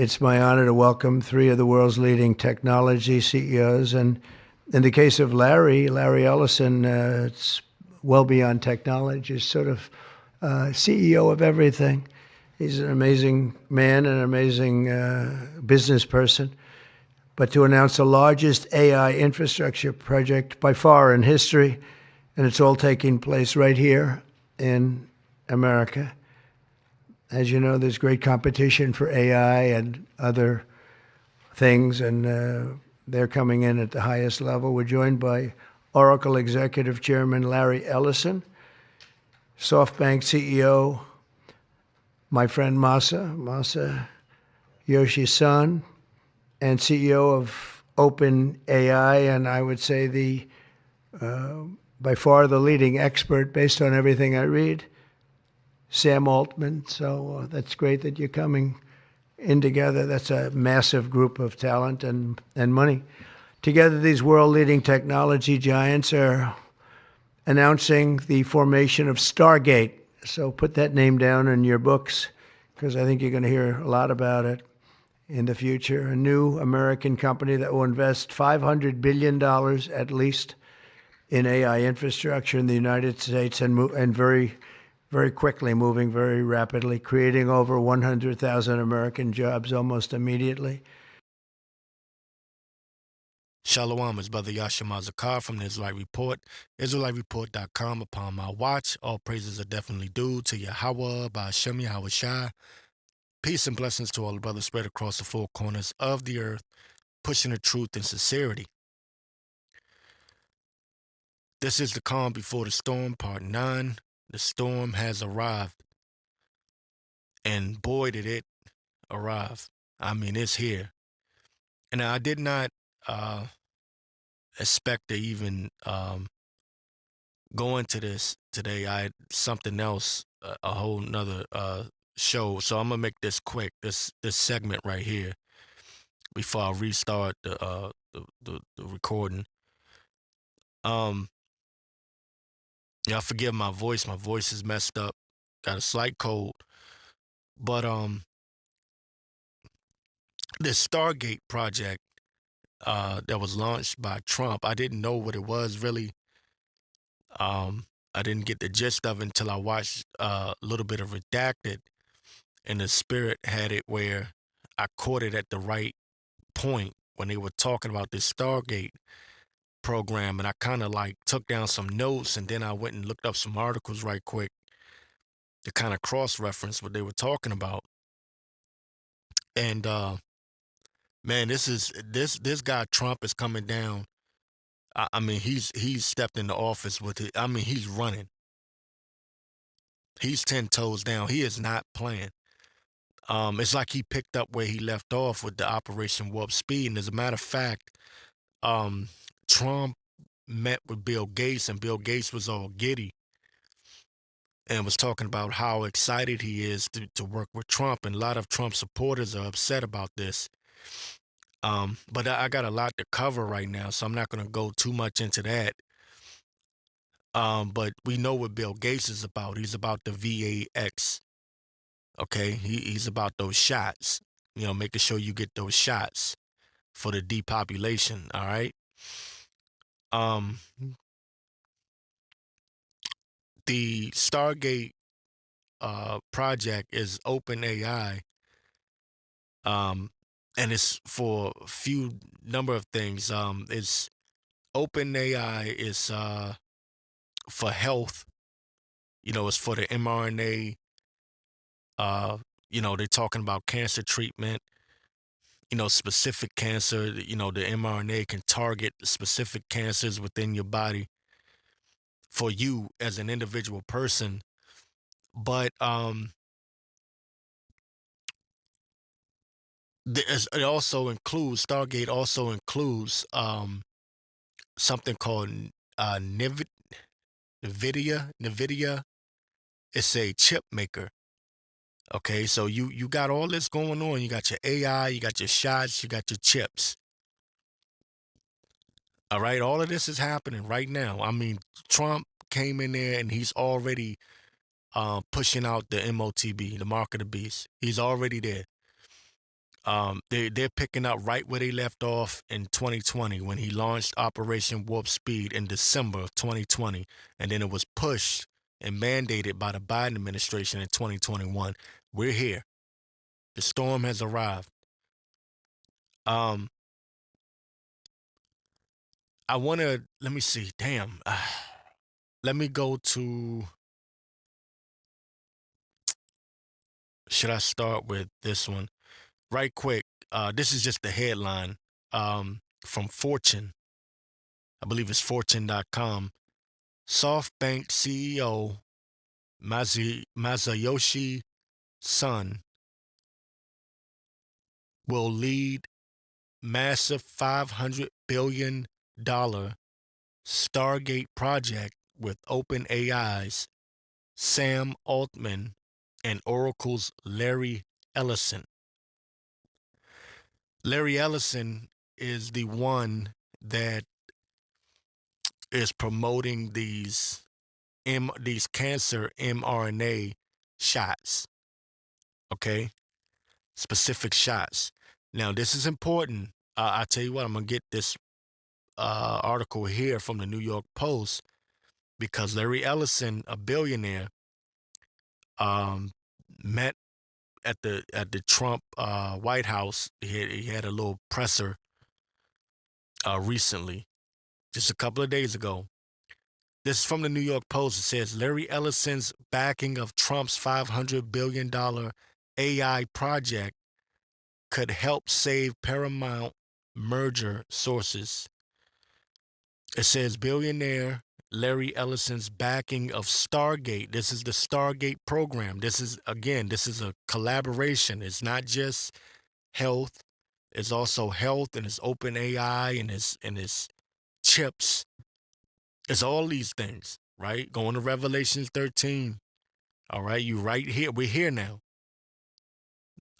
it's my honor to welcome three of the world's leading technology CEOs. And in the case of Larry Ellison, it's well beyond technology. He's sort of CEO of everything. He's an amazing man, an amazing business person. But to announce the largest AI infrastructure project by far in history, and it's all taking place right here in America. As you know, there's great competition for AI and other things, and they're coming in at the highest level. We're joined by Oracle Executive Chairman Larry Ellison, SoftBank CEO, my friend Masa Yoshi-san, and CEO of OpenAI, and I would say by far the leading expert based on everything I read, Sam Altman. So that's great that you're coming in together. That's a massive group of talent and money. Together, these world-leading technology giants are announcing the formation of Stargate. So put that name down in your books, because I think you're going to hear a lot about it in the future. A new American company that will invest $500 billion at least in AI infrastructure in the United States, and very, very quickly, moving very rapidly, creating over 100,000 American jobs almost immediately. Shalom, it's Brother Yasha Mazakar from the Israelite Report, IsraeliteReport.com. Upon my watch, all praises are definitely due to Yahweh, Ba'ashem Yahweh Shai. Peace and blessings to all the brothers spread across the four corners of the earth, pushing the truth and sincerity. This is the calm before the storm, part 9. The storm has arrived. And boy, did it arrive. I mean, it's here. And I did not expect to even go into this today. I had something else, a whole nother show. So I'm gonna make this quick. This segment right here before I restart the recording. Y'all forgive my voice. My voice is messed up. Got a slight cold. But this Stargate project that was launched by Trump, I didn't know what it was really. I didn't get the gist of it until I watched a little bit of Redacted, and the spirit had it where I caught it at the right point when they were talking about this Stargate program, and I kind of like took down some notes, and then I went and looked up some articles right quick to kind of cross-reference what they were talking about. And man, this guy Trump is coming down. I mean, he's stepped into office with it. I mean, he's running. He's 10 toes down. He is not playing. It's like he picked up where he left off with the Operation Warp Speed. And as a matter of fact, Trump met with Bill Gates, and Bill Gates was all giddy and was talking about how excited he is to work with Trump. And a lot of Trump supporters are upset about this. But I got a lot to cover right now, so I'm not going to go too much into that. But we know what Bill Gates is about. He's about the VAX. Okay, he's about those shots. You know, making sure you get those shots for the depopulation. All right. Um, the Stargate project is OpenAI. And it's for a few number of things. It's OpenAI is for health. You know, it's for the mRNA. You know, they're talking about cancer treatment. You know, specific cancer. You know, the mRNA can target specific cancers within your body for you as an individual person. But it also includes Stargate. Also includes something called NVIDIA. It's a chip maker. Okay, so you got all this going on. You got your AI, you got your shots, you got your chips. All right, all of this is happening right now. I mean, Trump came in there and he's already pushing out the MOTB, the mark of the beast. He's already there. They're picking up right where they left off in 2020 when he launched Operation Warp Speed in December of 2020, and then it was pushed and mandated by the Biden administration in 2021. We're here. The storm has arrived. Um, I want to let me see. Damn. Let me go to. Should I start with this one right quick? This is just the headline from Fortune. I believe it's Fortune.com. SoftBank CEO Masayoshi Son will lead massive $500 billion Stargate project with OpenAI's Sam Altman and Oracle's Larry Ellison. Larry Ellison is the one that is promoting these cancer mRNA shots. Okay, specific shots. Now this is important. I tell you what, I'm gonna get this article here from the New York Post because Larry Ellison, a billionaire, um, met at the Trump White House. He had a little presser recently, just a couple of days ago. This is from the New York Post. It says Larry Ellison's backing of Trump's $500 billion AI project could help save Paramount merger sources. It says billionaire Larry Ellison's backing of Stargate. This is the Stargate program. This is a collaboration. It's not just health. It's also health and it's open AI and it's chips. It's all these things, right? Going to Revelation 13. All right, you right here. We're here now.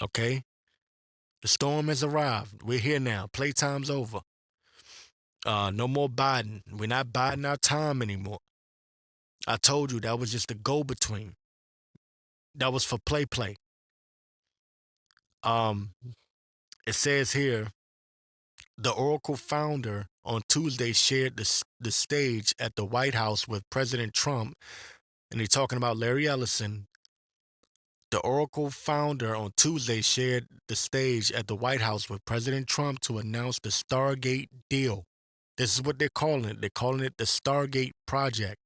Okay? The storm has arrived. We're here now. Playtime's over. No more Biden. We're not biding our time anymore. I told you that was just a go-between. That was for play. Um, it says here, the Oracle founder on Tuesday shared the stage at the White House with President Trump, and they're talking about Larry Ellison. The Oracle founder on Tuesday shared the stage at the White House with President Trump to announce the Stargate deal. This is what they're calling it. They're calling it the Stargate Project,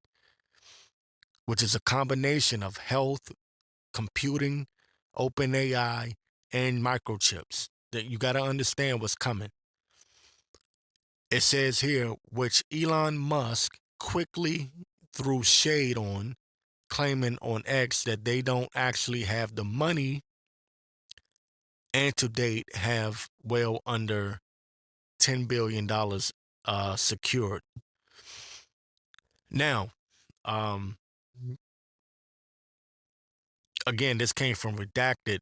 which is a combination of health, computing, open AI, and microchips. That you got to understand what's coming. It says here, which Elon Musk quickly threw shade on, claiming on X that they don't actually have the money and to date have well under $10 billion secured. Now, um, again, this came from Redacted.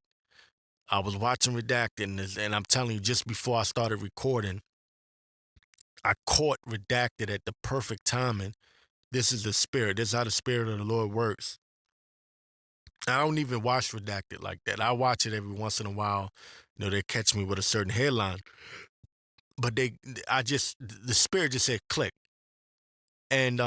I was watching Redacted, and I'm telling you, just before I started recording, I caught Redacted at the perfect timing. This is the spirit. This is how the spirit of the Lord works. I don't even watch Redacted like that. I watch it every once in a while. You know, they catch me with a certain headline. But the spirit just said click. And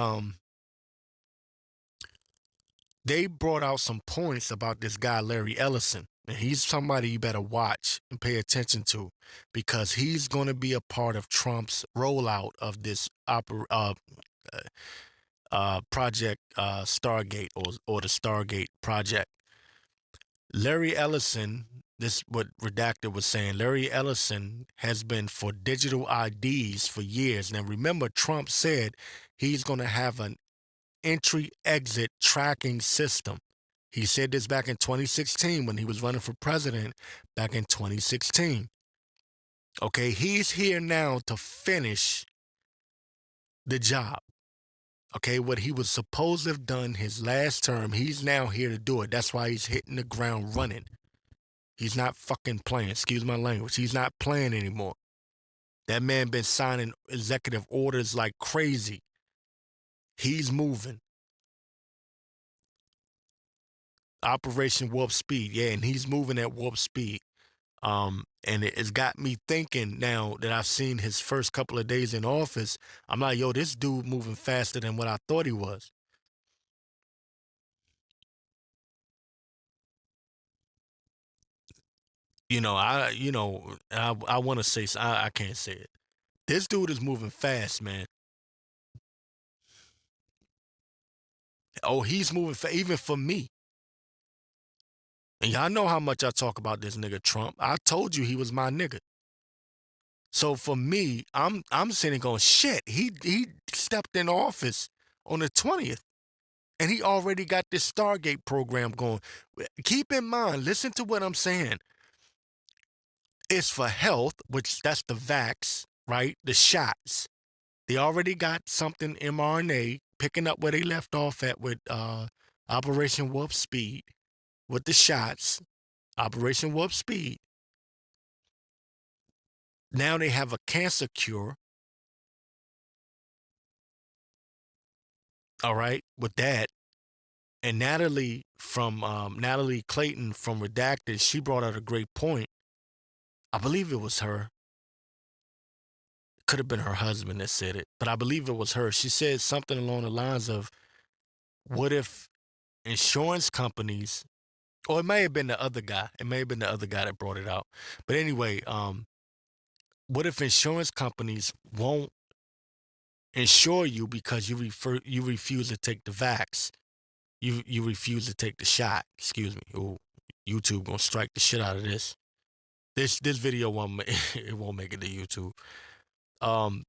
they brought out some points about this guy, Larry Ellison. And he's somebody you better watch and pay attention to because he's going to be a part of Trump's rollout of this project Stargate or the Stargate Project. Larry Ellison, this what Redacted was saying, Larry Ellison has been for digital IDs for years. Now remember, Trump said he's going to have an entry-exit tracking system. He said this back in 2016 when he was running for president back in 2016. Okay, he's here now to finish the job. Okay, what he was supposed to have done his last term, he's now here to do it. That's why he's hitting the ground running. He's not fucking playing. Excuse my language. He's not playing anymore. That man been signing executive orders like crazy. He's moving. Operation Warp Speed. Yeah, and he's moving at warp speed. And it's got me thinking now that I've seen his first couple of days in office. I'm like, yo, this dude moving faster than what I thought he was. I want to say, I can't say it. This dude is moving fast, man. Oh, he's moving even for me. And y'all know how much I talk about this nigga Trump. I told you he was my nigga. So for me, I'm sitting going, shit, he stepped in office on the 20th. And he already got this Stargate program going. Keep in mind, listen to what I'm saying. It's for health, which that's the vax, right? The shots. They already got something mRNA picking up where they left off at with Operation Warp Speed with the shots. Operation Warp Speed. Now they have a cancer cure. All right, with that. And Natalie Clayton from Redacted, she brought out a great point. I believe it was her. Could have been her husband that said it, but I believe it was her. She said something along the lines of, what if insurance companies, or it may have been the other guy. It may have been the other guy that brought it out. But anyway, what if insurance companies won't insure you because you refuse to take the vax? You refuse to take the shot. Excuse me. Ooh, YouTube gonna strike the shit out of this. This video won't it won't make it to YouTube. Um,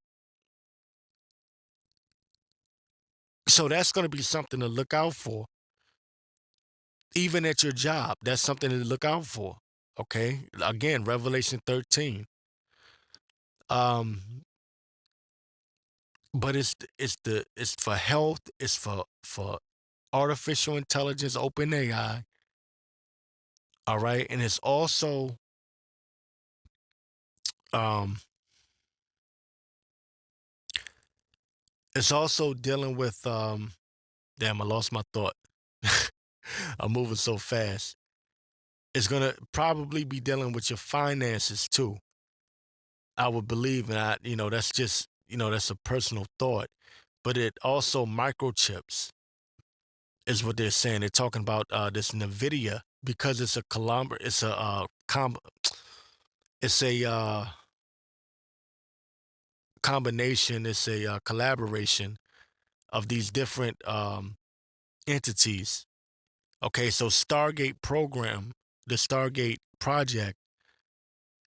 so that's gonna be something to look out for. Even at your job, that's something to look out for. Okay. Again, Revelation 13. Um, but it's for health, it's for artificial intelligence, open AI. All right. And um it's also dealing with damn, I lost my thought. I'm moving so fast. It's gonna probably be dealing with your finances too. I would believe, and that's just, that's a personal thought. But it also microchips is what they're saying. They're talking about this Nvidia because it's a it's a combination. It's a collaboration of these different entities. Okay, so the Stargate Project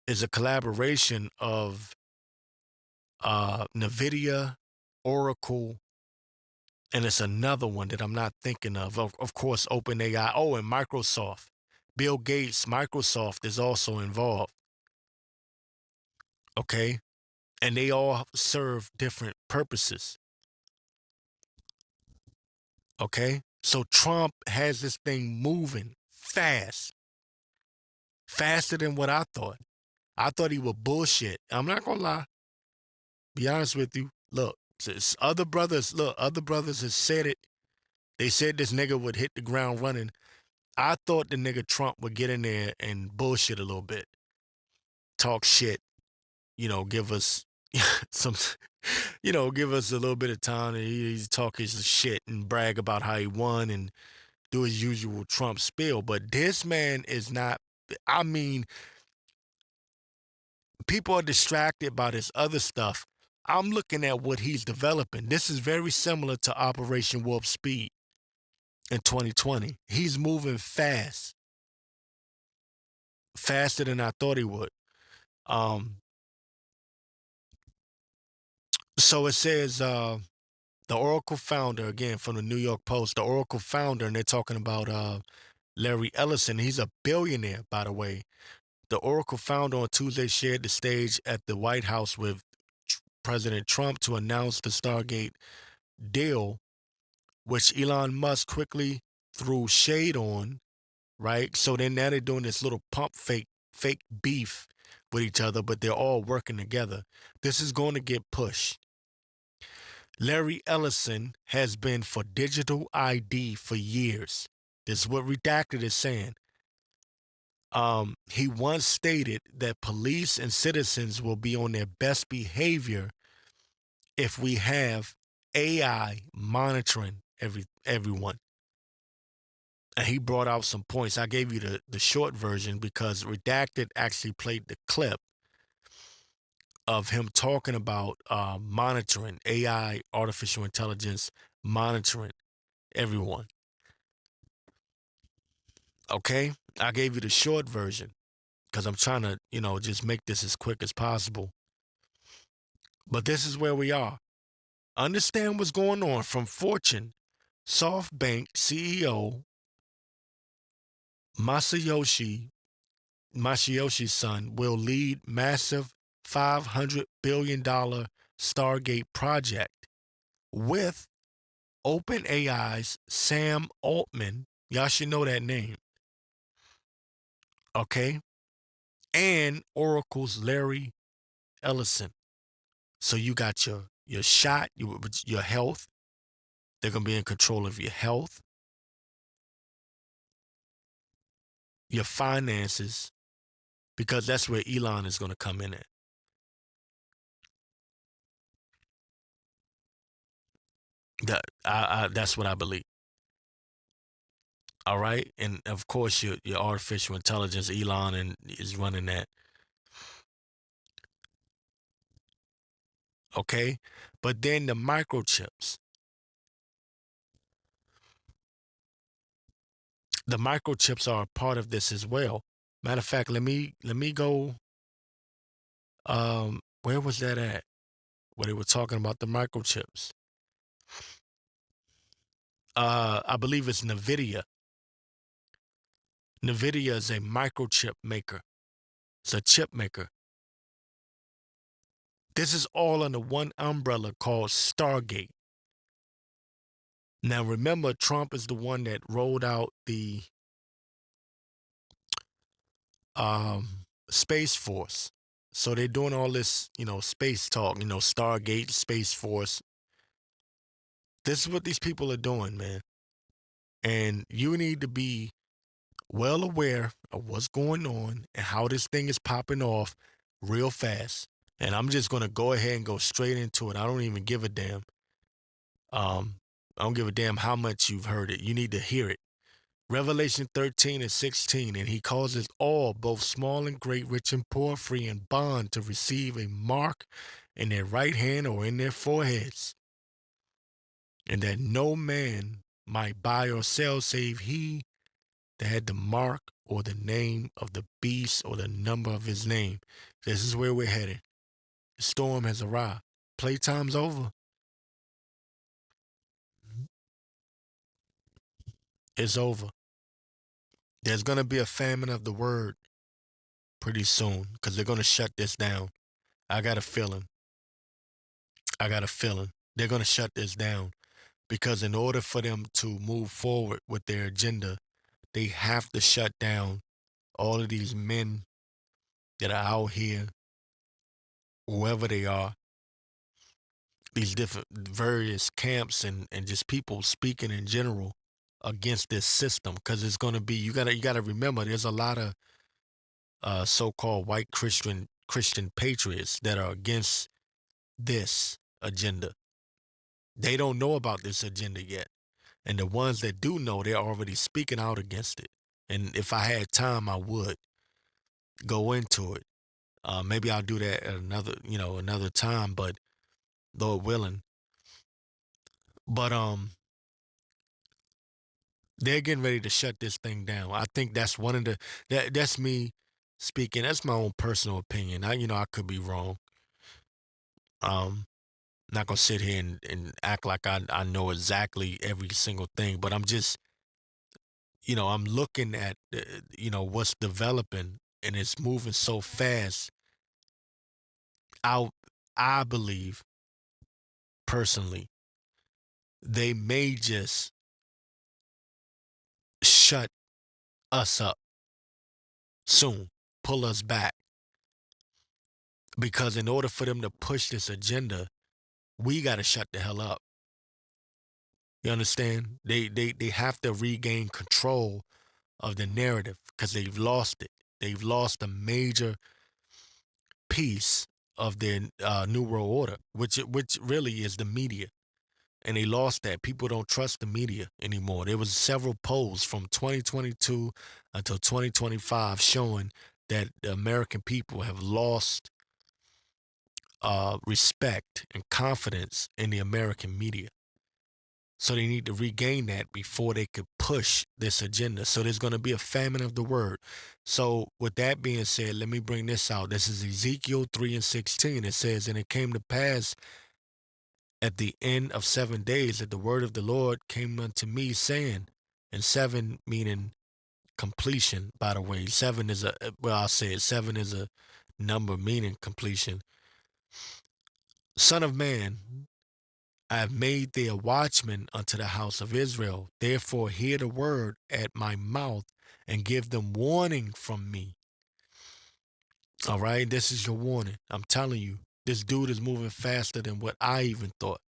is a collaboration of Nvidia, Oracle, and it's another one that I'm not thinking of. Of course, OpenAI. Oh, and Microsoft. Bill Gates, Microsoft is also involved. Okay, and they all serve different purposes. Okay, so Trump has this thing moving faster than what I thought. I thought he would bullshit. I'm not gonna lie. Be honest with you. Look, other brothers have said it. They said this nigga would hit the ground running. I thought the nigga Trump would get in there and bullshit a little bit, talk shit, give us some, give us a little bit of time, and he's talk his shit and brag about how he won and do his usual Trump spiel. But this man is not. I mean, people are distracted by this other stuff. I'm looking at what he's developing. This is very similar to Operation Warp Speed in 2020. He's moving faster than I thought he would. Um, so it says the Oracle founder, again from the New York Post, the Oracle founder, and they're talking about Larry Ellison. He's a billionaire, by the way. The Oracle founder on Tuesday shared the stage at the White House with President Trump to announce the Stargate deal, which Elon Musk quickly threw shade on, right? So then now they're doing this little pump fake beef with each other, but they're all working together. This is going to get pushed. Larry Ellison has been for digital ID for years. This is what Redacted is saying. He once stated that police and citizens will be on their best behavior if we have AI monitoring everyone. And he brought out some points. I gave you the short version because Redacted actually played the clip of him talking about monitoring AI, artificial intelligence, monitoring everyone. Okay, I gave you the short version because I'm trying to, just make this as quick as possible. But this is where we are. Understand what's going on from Fortune. SoftBank CEO Masayoshi's son will lead massive $500 billion Stargate project with OpenAI's Sam Altman. Y'all should know that name. Okay. And Oracle's Larry Ellison. So you got your shot, your health. They're going to be in control of your health, your finances, because that's where Elon is going to come in at. That's what I believe. All right. And of course, your artificial intelligence, Elon is running that. Okay. But then the microchips. The microchips are a part of this as well. Matter of fact, let me go. Where was that at? Where they were talking about the microchips. I believe it's NVIDIA. NVIDIA is a microchip maker. It's a chip maker. This is all under one umbrella called Stargate. Now, remember, Trump is the one that rolled out the Space Force. So they're doing all this, space talk, Stargate, Space Force. This is what these people are doing, man. And you need to be well aware of what's going on and how this thing is popping off real fast. And I'm just going to go ahead and go straight into it. I don't even give a damn. I don't give a damn how much you've heard it. You need to hear it. Revelation 13 and 16, and he causes all, both small and great, rich and poor, free and bond, to receive a mark in their right hand or in their foreheads, and that no man might buy or sell save he that had the mark or the name of the beast or the number of his name. This is where we're headed. The storm has arrived. Playtime's over. It's over. There's going to be a famine of the word pretty soon because they're going to shut this down. I got a feeling. They're going to shut this down because in order for them to move forward with their agenda, they have to shut down all of these men that are out here, whoever they are, these different various camps and just people speaking in general against this system because it's going to be you got to remember there's a lot of so-called white Christian patriots that are against this agenda. They don't know about this agenda yet. And the ones that do know, they're already speaking out against it. And if I had time, I would go into it. Maybe I'll do that at another time, but Lord willing. But they're getting ready to shut this thing down. I think that's one of that's me speaking. That's my own personal opinion. I could be wrong. Not gonna sit here and act like I know exactly every single thing, but I'm just I'm looking at what's developing and it's moving so fast. I I believe personally they may just shut us up soon, pull us back because in order for them to push this agenda, we got to shut the hell up. You understand? They have to regain control of the narrative because they've lost it. They've lost a major piece of their new world order, which really is the media, and they lost that. People don't trust the media anymore. There was several polls from 2022 until 2025 showing that the American people have lost respect and confidence in the American media. So they need to regain that before they could push this agenda. So there's going to be a famine of the word. So with that being said, let me bring this out. This is Ezekiel 3:16. It says, and it came to pass at the end of 7 days that the word of the Lord came unto me, saying, and seven meaning completion, by the way. Seven is well, I'll say it. Seven is a number meaning completion. Son of man, I have made thee a watchman unto the house of Israel. Therefore, hear the word at my mouth and give them warning from me. All right, this is your warning. I'm telling you, this dude is moving faster than what I even thought.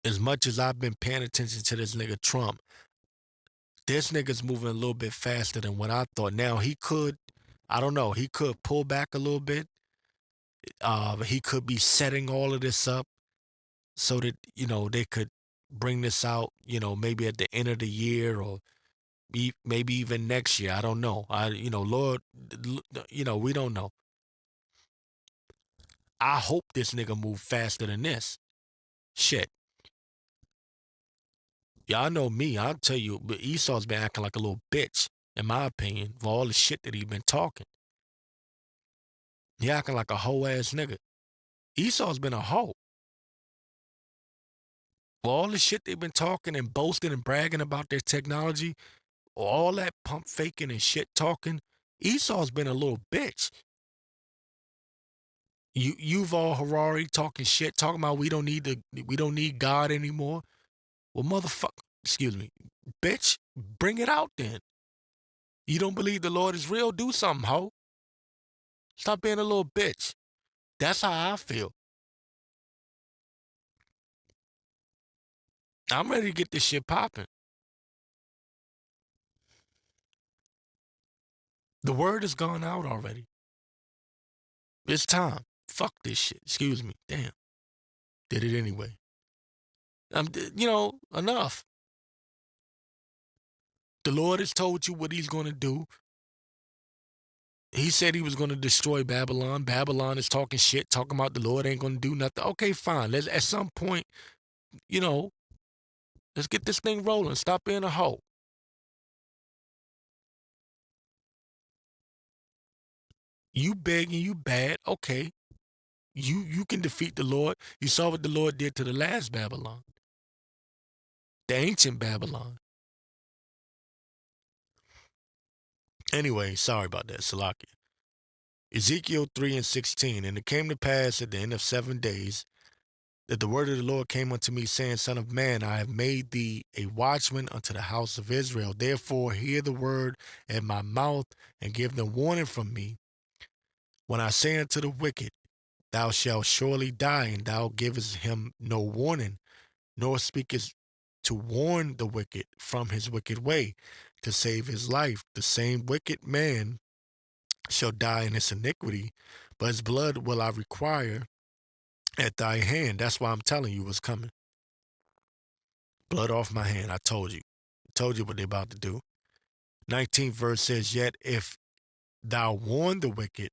As much as I've been paying attention to this nigga Trump, this nigga's moving a little bit faster than what I thought. Now, he could, I don't know, he could pull back a little bit. He could be setting all of this up so that, they could bring this out, maybe at the end of the year or maybe even next year. I don't know. Lord, we don't know. I hope this nigga move faster than this. Shit. Y'all know me. I'll tell you, but Esau's been acting like a little bitch, in my opinion, for all the shit that he been talking. He acting like a hoe ass nigga. Esau's been a hoe. For all the shit they've been talking and boasting and bragging about their technology, all that pump faking and shit talking, Esau's been a little bitch. Yuval Harari talking shit, talking about we don't need God anymore. Well, motherfucker, excuse me, bitch, bring it out then. You don't believe the Lord is real? Do something, ho. Stop being a little bitch. That's how I feel. I'm ready to get this shit popping. The word has gone out already. It's time. Fuck this shit. Excuse me. Damn. Did it anyway. Enough. The Lord has told you what he's going to do. He said he was going to destroy Babylon. Babylon is talking shit, talking about the Lord ain't going to do nothing. Okay, fine. Let's at some point, let's get this thing rolling. Stop being a hoe. You big and you bad. Okay. You can defeat the Lord. You saw what the Lord did to the last Babylon, the ancient Babylon. Anyway, sorry about that, Salakia. Ezekiel 3:16, and it came to pass at the end of 7 days that the word of the Lord came unto me, saying, Son of man, I have made thee a watchman unto the house of Israel. Therefore, hear the word at my mouth and give them warning from me. When I say unto the wicked, thou shalt surely die, and thou givest him no warning, nor speakest to warn the wicked from his wicked way, to save his life, the same wicked man shall die in his iniquity, but his blood will I require at thy hand. That's why I'm telling you what's coming. Blood off my hand. I told you. Told you what they're about to do. 19th verse says, Yet if thou warn the wicked,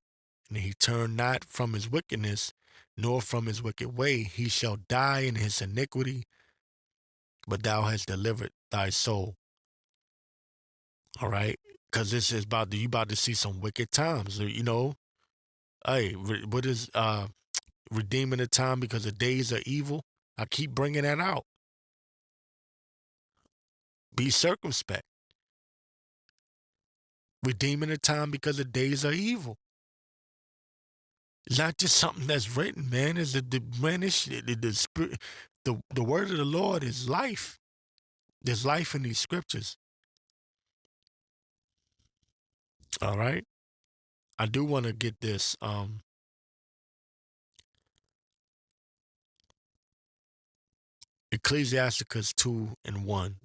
and he turn not from his wickedness, nor from his wicked way, he shall die in his iniquity, but thou hast delivered thy soul. All right? Because this is you about to see some wicked times. Hey, what is redeeming the time because the days are evil? I keep bringing that out. Be circumspect. Redeeming the time because the days are evil. It's not just something that's written, man. It's the spirit, the word of the Lord is life. There's life in these scriptures. All right. I do want to get this. Ecclesiasticus 2:1.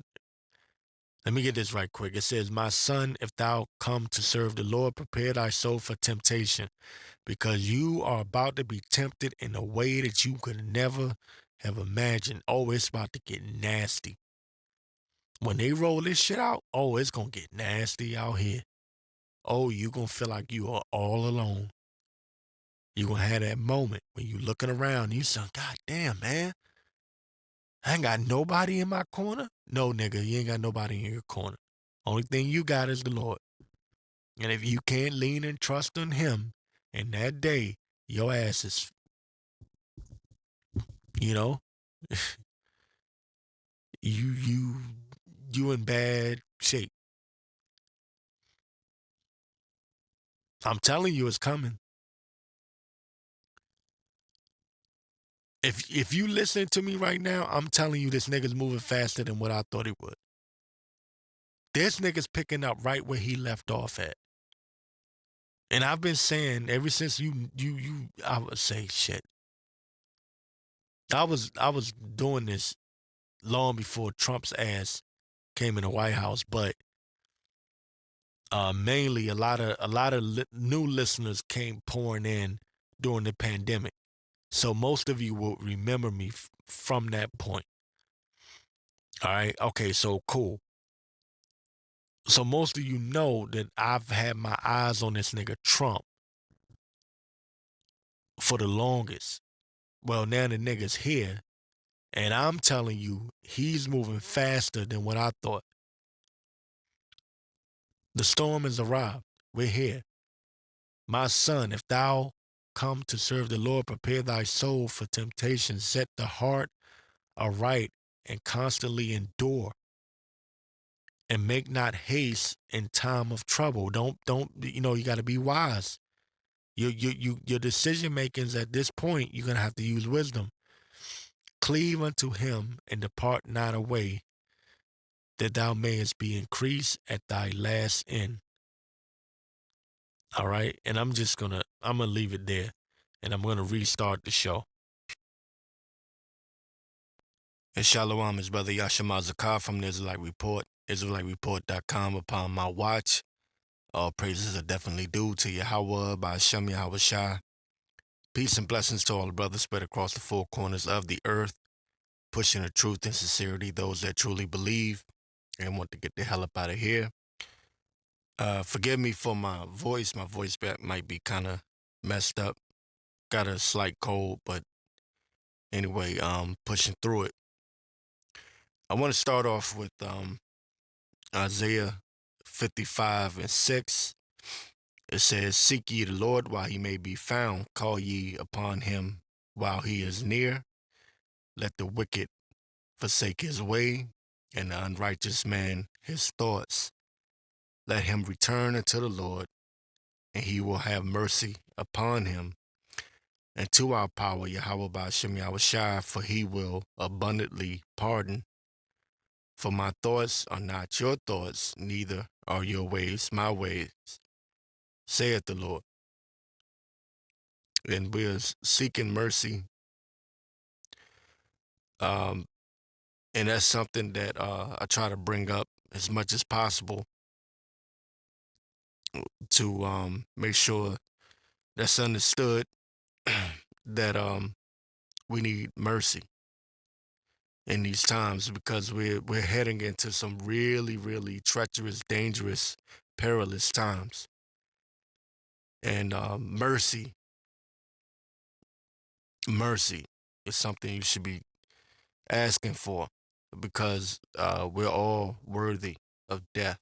Let me get this right quick. It says, "My son, if thou come to serve the Lord, prepare thy soul for temptation, because you are about to be tempted in a way that you could never have imagined." Oh, it's about to get nasty. When they roll this shit out, oh, it's gonna get nasty out here. Oh, you gonna feel like you are all alone. You gonna have that moment when you looking around and you say, "God damn, man, I ain't got nobody in my corner." No, nigga, you ain't got nobody in your corner. Only thing you got is the Lord. And if you can't lean and trust on him in that day, your ass is, you know, you you you in bad shape. I'm telling you it's coming. If you listen to me right now, I'm telling you this nigga's moving faster than what I thought he would. This nigga's picking up right where he left off at. And I've been saying ever since I would say shit. I was doing this long before Trump's ass came in the White House, but mainly a lot of new listeners came pouring in during the pandemic. So most of you will remember me from that point. All right. Okay. So cool. So most of you know that I've had my eyes on this nigga Trump for the longest. Well, now the nigga's here, and I'm telling you, he's moving faster than what I thought. The storm has arrived. We're here. My son, if thou come to serve the Lord, prepare thy soul for temptation, set the heart aright, and constantly endure. And make not haste in time of trouble. Don't you got to be wise. Your decision makings at this point, you're gonna have to use wisdom. Cleave unto him and depart not away, that thou mayest be increased at thy last end. All right, and I'm gonna leave it there, and I'm gonna restart the show. And Shalom is Brother Yashima Zakar from the Israelite Report, IsraeliteReport.com. Upon my watch, all praises are definitely due to Yahweh by Shem Yahweh Shai. Peace and blessings to all the brothers spread across the four corners of the earth, pushing the truth and sincerity, those that truly believe and want to get the hell up out of here. Forgive me for my voice. My voice might be kind of messed up. Got a slight cold, but anyway, pushing through it. I want to start off with Isaiah 55:6. It says, "Seek ye the Lord while he may be found. Call ye upon him while he is near. Let the wicked forsake his way, and the unrighteous man his thoughts. Let him return unto the Lord, and he will have mercy upon him. And to our power, Yahweh Ba'ashem Yahweh Shai, for he will abundantly pardon. For my thoughts are not your thoughts, neither are your ways my ways, saith the Lord." And we're seeking mercy. Um, and that's something that I try to bring up as much as possible to make sure that's understood that we need mercy in these times, because we're heading into some really, really treacherous, dangerous, perilous times. And mercy is something you should be asking for, because we're all worthy of death.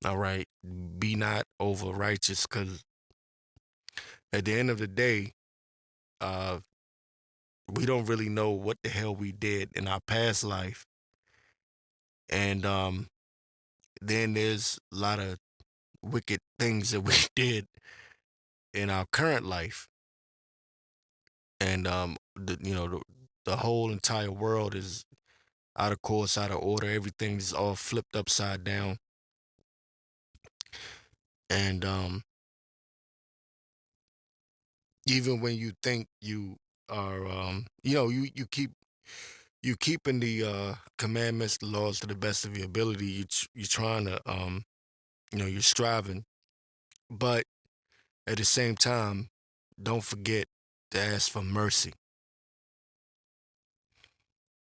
All right, be not over righteous, because at the end of the day, uh, we don't really know what the hell we did in our past life, and then there's a lot of wicked things that we did in our current life, and the whole entire world is out of course, out of order. Everything's all flipped upside down, and even when you think you are, you keep you keeping the commandments, the laws to the best of your ability. You're trying to you're striving, but at the same time, don't forget to ask for mercy.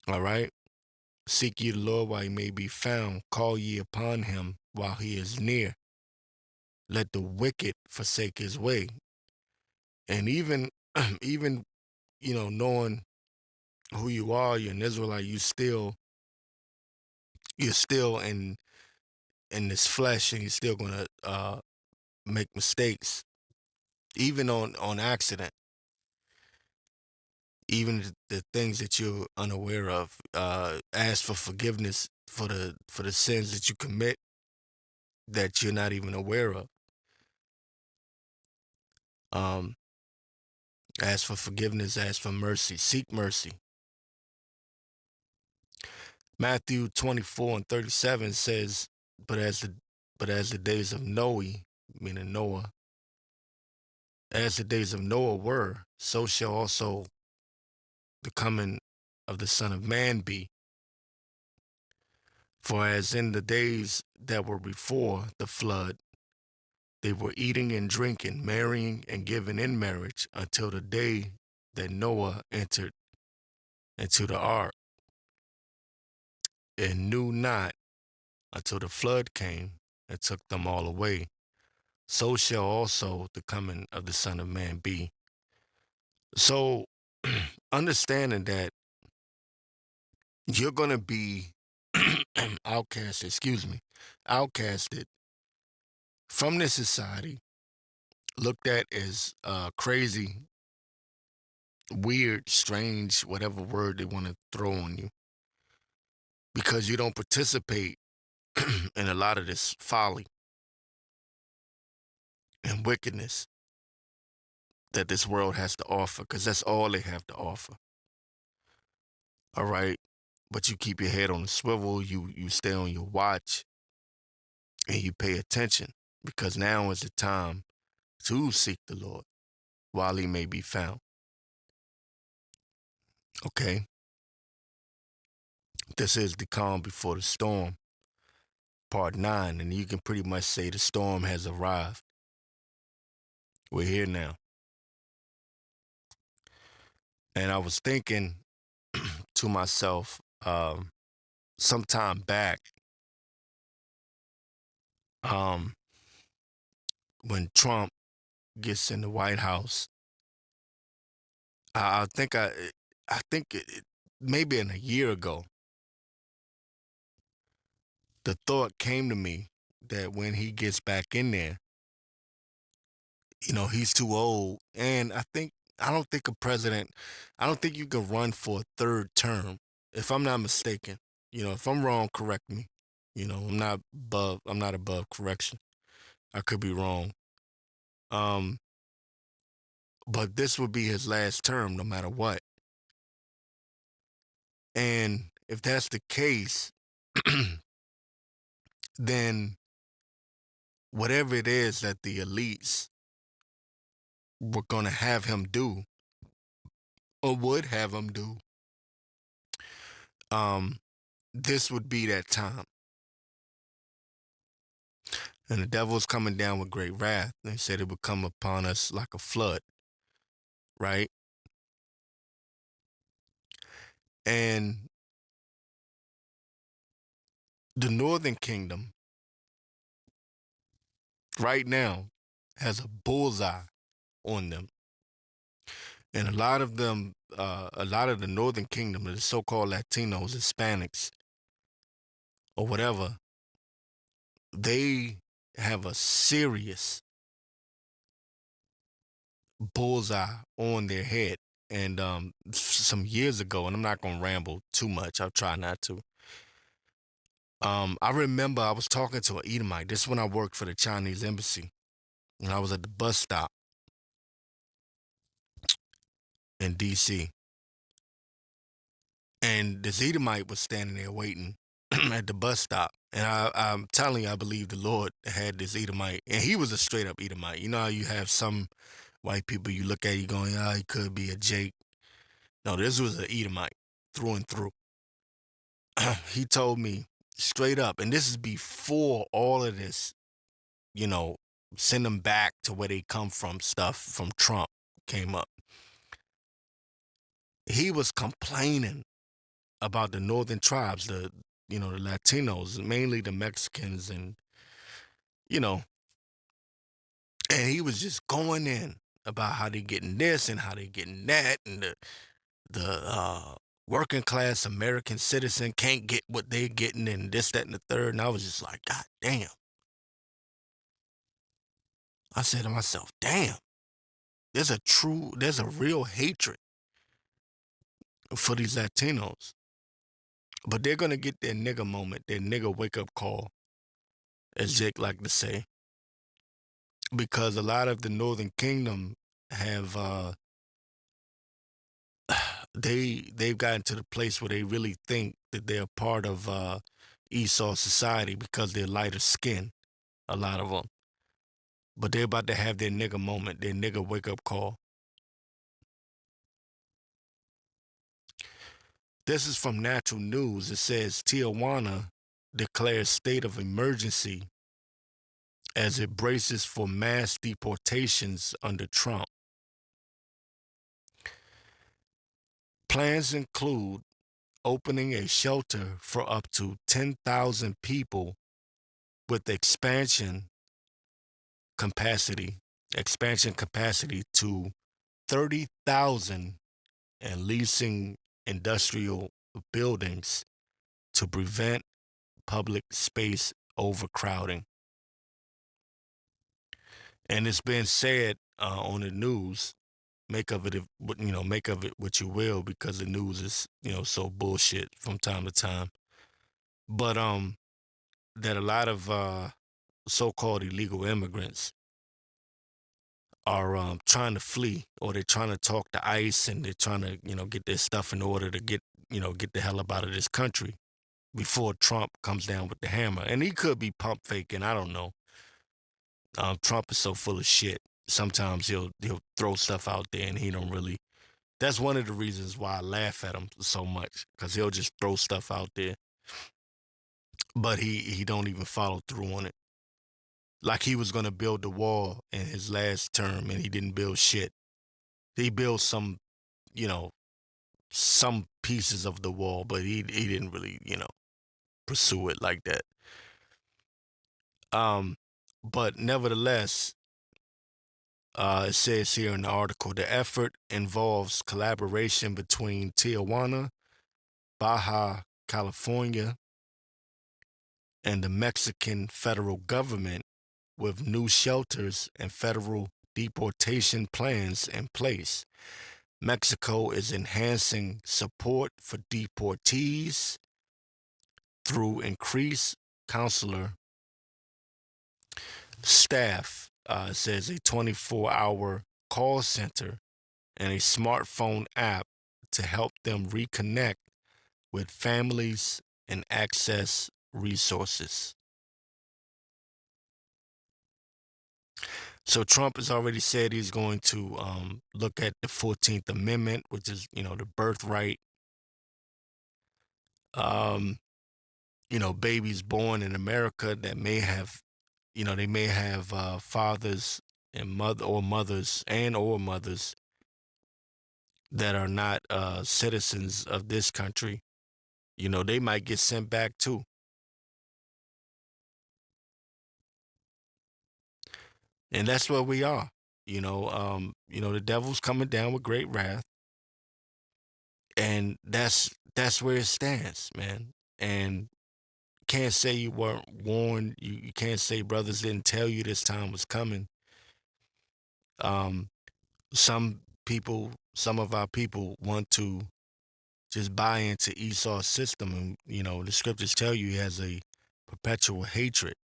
All right. Seek ye the Lord while he may be found. Call ye upon him while he is near. Let the wicked forsake his way. And even, even knowing who you are, you're an Israelite. You're still in this flesh, and you're still gonna make mistakes, even on accident. Even the things that you're unaware of. Ask for forgiveness for the sins that you commit that you're not even aware of. Um, Ask for forgiveness, ask for mercy, seek mercy. Matthew 24:37 says, but as the days of Noe, meaning Noah, as the days of Noah were, so shall also the coming of the Son of Man be. For as in the days that were before the flood, they were eating and drinking, marrying and giving in marriage until the day that Noah entered into the ark, and knew not until the flood came and took them all away. So shall also the coming of the Son of Man be. So, understanding that you're going to be outcasted from this society, looked at as crazy, weird, strange, whatever word they want to throw on you, because you don't participate in a lot of this folly and wickedness that this world has to offer, because that's all they have to offer. All right. But you keep your head on the swivel, you stay on your watch, and you pay attention, because now is the time to seek the Lord while he may be found. Okay? This is the calm before the storm, part 9, and you can pretty much say the storm has arrived. We're here now. And I was thinking to myself, sometime back, um, when Trump gets in the White House, I think maybe in a year ago, the thought came to me that when he gets back in there, he's too old. And I don't think I don't think you can run for a third term, if I'm not mistaken. If I'm wrong, correct me. I'm not above correction. I could be wrong. Um, but this would be his last term no matter what. And if that's the case, then whatever it is that the elites were going to have him do, or would have him do, um, this would be that time. And the devil's coming down with great wrath. They said it would come upon us like a flood, right? And the northern kingdom right now has a bullseye on them. And a lot of them, a lot of the northern kingdom, the so-called Latinos, Hispanics, or whatever, they have a serious bullseye on their head. And some years ago, and I'm not gonna ramble too much, I'll try not to. I remember I was talking to an Edomite. This is when I worked for the Chinese embassy, and I was at the bus stop in DC. And this Edomite was standing there waiting at the bus stop. And I'm telling you, I believe the Lord had this Edomite, and he was a straight up Edomite. You know how you have some white people you look at, you going, he could be a Jake. No, this was an Edomite through and through. he told me straight up, and this is before all of this, you know, send them back to where they come from stuff from Trump came up. He was complaining about the northern tribes, the Latinos, mainly the Mexicans, and you know, and he was just going in about how they getting this and how they getting that, and the working class American citizen can't get what they're getting, and this, that, and the third. And I was just like, God damn. I said to myself, damn, there's a real hatred for these Latinos. But they're gonna get their nigga moment, their nigga wake up call, as Jake like to say, because a lot of the Northern Kingdom have they've gotten to the place where they really think that they're part of Esau society because they're lighter skin, a lot of them. But they're about to have their nigga moment, their nigga wake up call. This is from Natural News. It says Tijuana declares state of emergency as it braces for mass deportations under Trump. Plans include opening a shelter for up to 10,000 people with expansion capacity to 30,000, and leasing industrial buildings to prevent public space overcrowding. And it's been said on the news, make of it what you will, because the news is, so bullshit from time to time. But that a lot of so-called illegal immigrants are trying to flee, or they're trying to talk to ICE, and they're trying to, get their stuff in order to get the hell up out of this country before Trump comes down with the hammer. And he could be pump faking. I don't know. Trump is so full of shit. Sometimes he'll throw stuff out there, and he don't really. That's one of the reasons why I laugh at him so much, because he'll just throw stuff out there, but he don't even follow through on it. Like he was gonna build the wall in his last term, and he didn't build shit. He built some, you know, some pieces of the wall, but he didn't really, pursue it like that. Um, but nevertheless, it says here in the article, the effort involves collaboration between Tijuana, Baja California, and the Mexican federal government, with new shelters and federal deportation plans in place. Mexico is enhancing support for deportees through increased consular staff, says a 24-hour call center and a smartphone app to help them reconnect with families and access resources. So Trump has already said he's going to look at the 14th Amendment, which is, the birthright. Um, babies born in America that may have, they may have fathers and mothers that are not citizens of this country. They might get sent back too. And that's where we are. The devil's coming down with great wrath, and that's where it stands, man. And can't say you weren't warned. You can't say brothers didn't tell you this time was coming. Um, some of our people want to just buy into Esau's system, and the scriptures tell you he has a perpetual hatred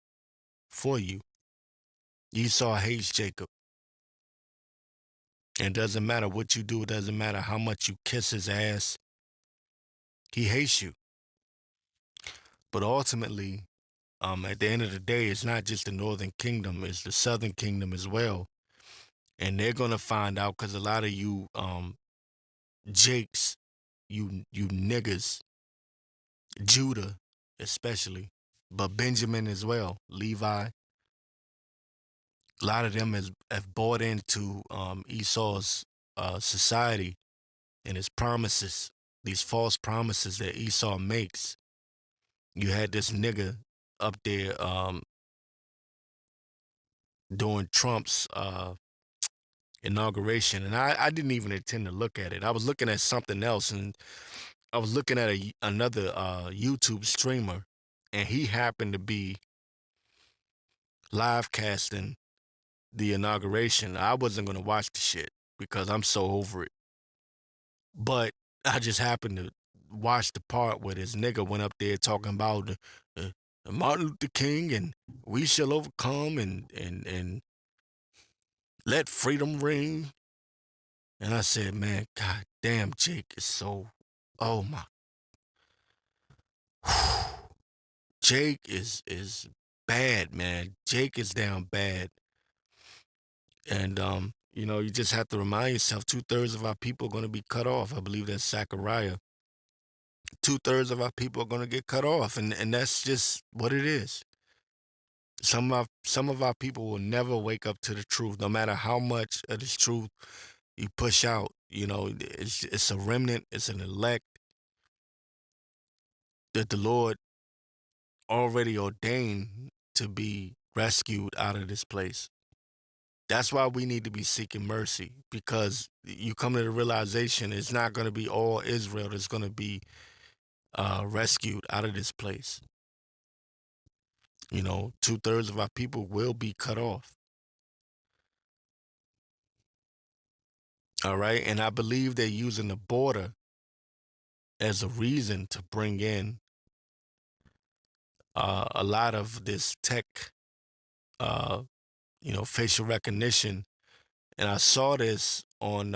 for you. Esau hates Jacob. And it doesn't matter what you do, it doesn't matter how much you kiss his ass, he hates you. But ultimately, at the end of the day, it's not just the northern kingdom, it's the southern kingdom as well. And they're gonna find out, because a lot of you Jakes, you niggas, Judah especially, but Benjamin as well, Levi. A lot of them have bought into Esau's society and his promises, these false promises that Esau makes. You had this nigga up there during Trump's inauguration, and I didn't even intend to look at it. I was looking at something else, and I was looking at another YouTube streamer, and he happened to be live casting the inauguration. I wasn't gonna watch the shit because I'm so over it. But I just happened to watch the part where this nigga went up there talking about uh, Martin Luther King and we shall overcome and let freedom ring. And I said, man, god damn, Jake is so, oh my, Jake is bad, man. Jake is down bad. And you know, you just have to remind yourself 2/3 of our people are gonna be cut off. I believe that's Zechariah. 2/3 of our people are gonna get cut off, and that's just what it is. Some of our people will never wake up to the truth, no matter how much of this truth you push out. You know, it's a remnant, it's an elect that the Lord already ordained to be rescued out of this place. That's why we need to be seeking mercy, because you come to the realization it's not going to be all Israel that's going to be rescued out of this place. You know, 2/3 of our people will be cut off. All right. And I believe they're using the border as a reason to bring in a lot of this tech, uh, facial recognition. And I saw this on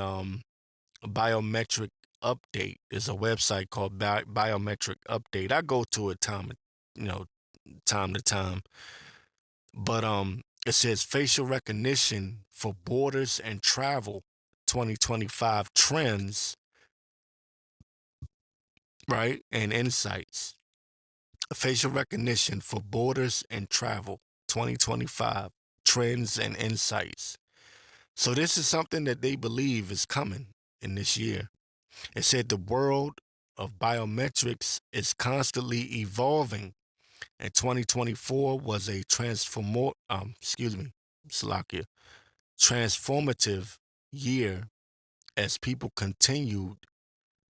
Biometric Update. There's a website called Biometric Update. I go to it you know, time to time. But it says facial recognition for borders and travel 2025 trends, right? And insights. Facial recognition for borders and travel 2025 trends and insights. So this is something that they believe is coming in this year. It said the world of biometrics is constantly evolving, and 2024 was a Salakia, transformative year as people continued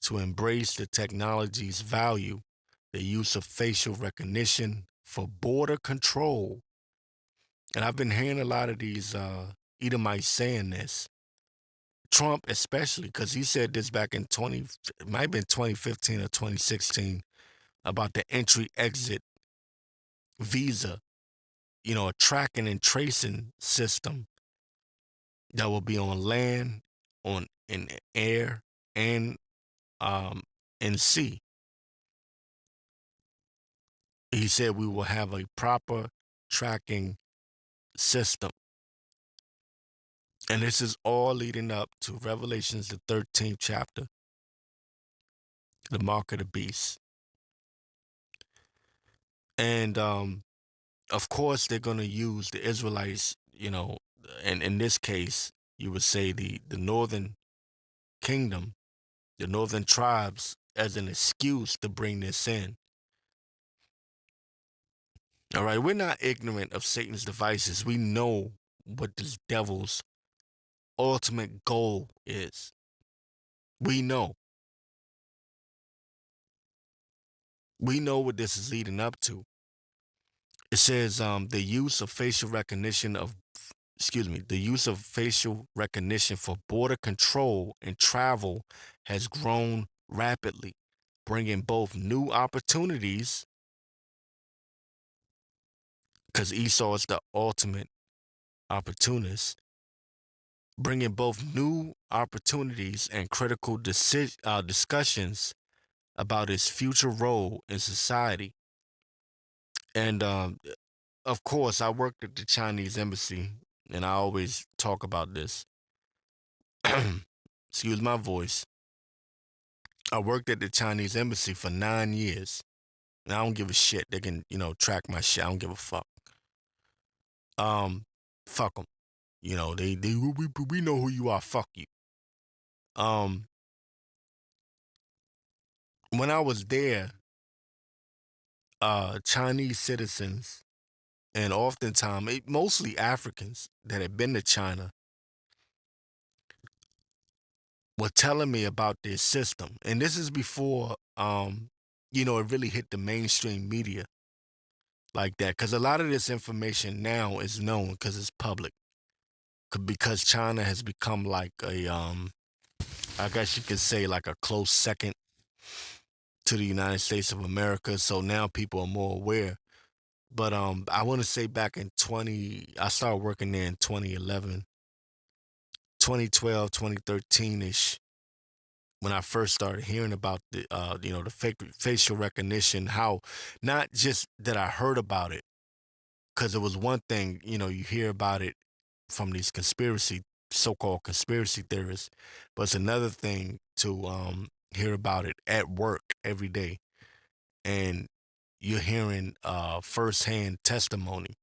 to embrace the technology's value, the use of facial recognition for border control. And I've been hearing a lot of these Edomites saying this. Trump especially, because he said this back in it might have been 2015 or 2016, about the entry exit visa, a tracking and tracing system that will be on land, on in air, and in sea. He said we will have a proper tracking system. And this is all leading up to Revelations, the 13th chapter, the mark of the beast. And of course, they're going to use the Israelites, and in this case, you would say the northern kingdom, the northern tribes, as an excuse to bring this in. All right, we're not ignorant of Satan's devices. We know what this devil's ultimate goal is. We know. We know what this is leading up to. It says the use of facial recognition for border control and travel has grown rapidly, bringing both new opportunities, because Esau is the ultimate opportunist, bringing both new opportunities and critical discussions about his future role in society. And of course, I worked at the Chinese embassy, and I always talk about this. Excuse my voice. I worked at the Chinese embassy for 9 years. And I don't give a shit. They can, track my shit. I don't give a fuck. Um, Fuck them. We know who you are. Fuck you. Um, when I was there, Chinese citizens and oftentimes mostly Africans that had been to China were telling me about their system, and this is before it really hit the mainstream media like that, because a lot of this information now is known because it's public, because China has become like I guess you could say like a close second to the United States of America. So now people are more aware. But I want to say back in I started working there in 2011, 2012, 2013ish, when I first started hearing about the fake facial recognition. How not just that I heard about it, because it was one thing, you hear about it from these so-called conspiracy theorists, but it's another thing to hear about it at work every day, and you're hearing firsthand testimony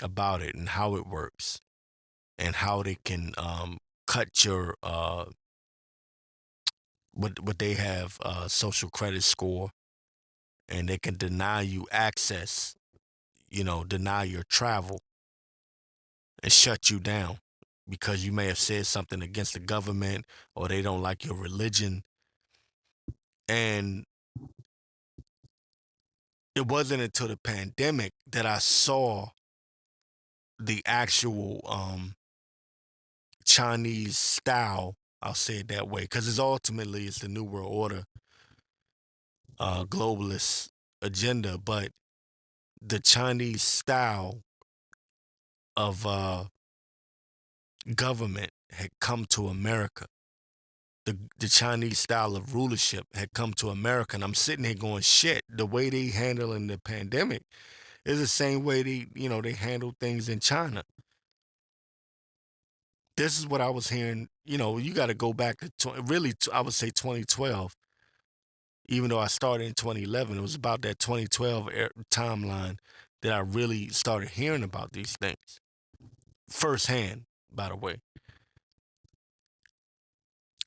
about it and how it works and how they can cut your what they have social credit score, and they can deny you access, deny your travel and shut you down because you may have said something against the government or they don't like your religion. And it wasn't until the pandemic that I saw the actual Chinese style, I'll say it that way, because it's the New World Order, globalist agenda, but the Chinese style of government had come to America. The Chinese style of rulership had come to America, and I'm sitting here going, shit. The way they handling the pandemic is the same way they handle things in China. This is what I was hearing. You got to go back to I would say 2012. Even though I started in 2011, it was about that 2012 timeline that I really started hearing about these things firsthand, by the way.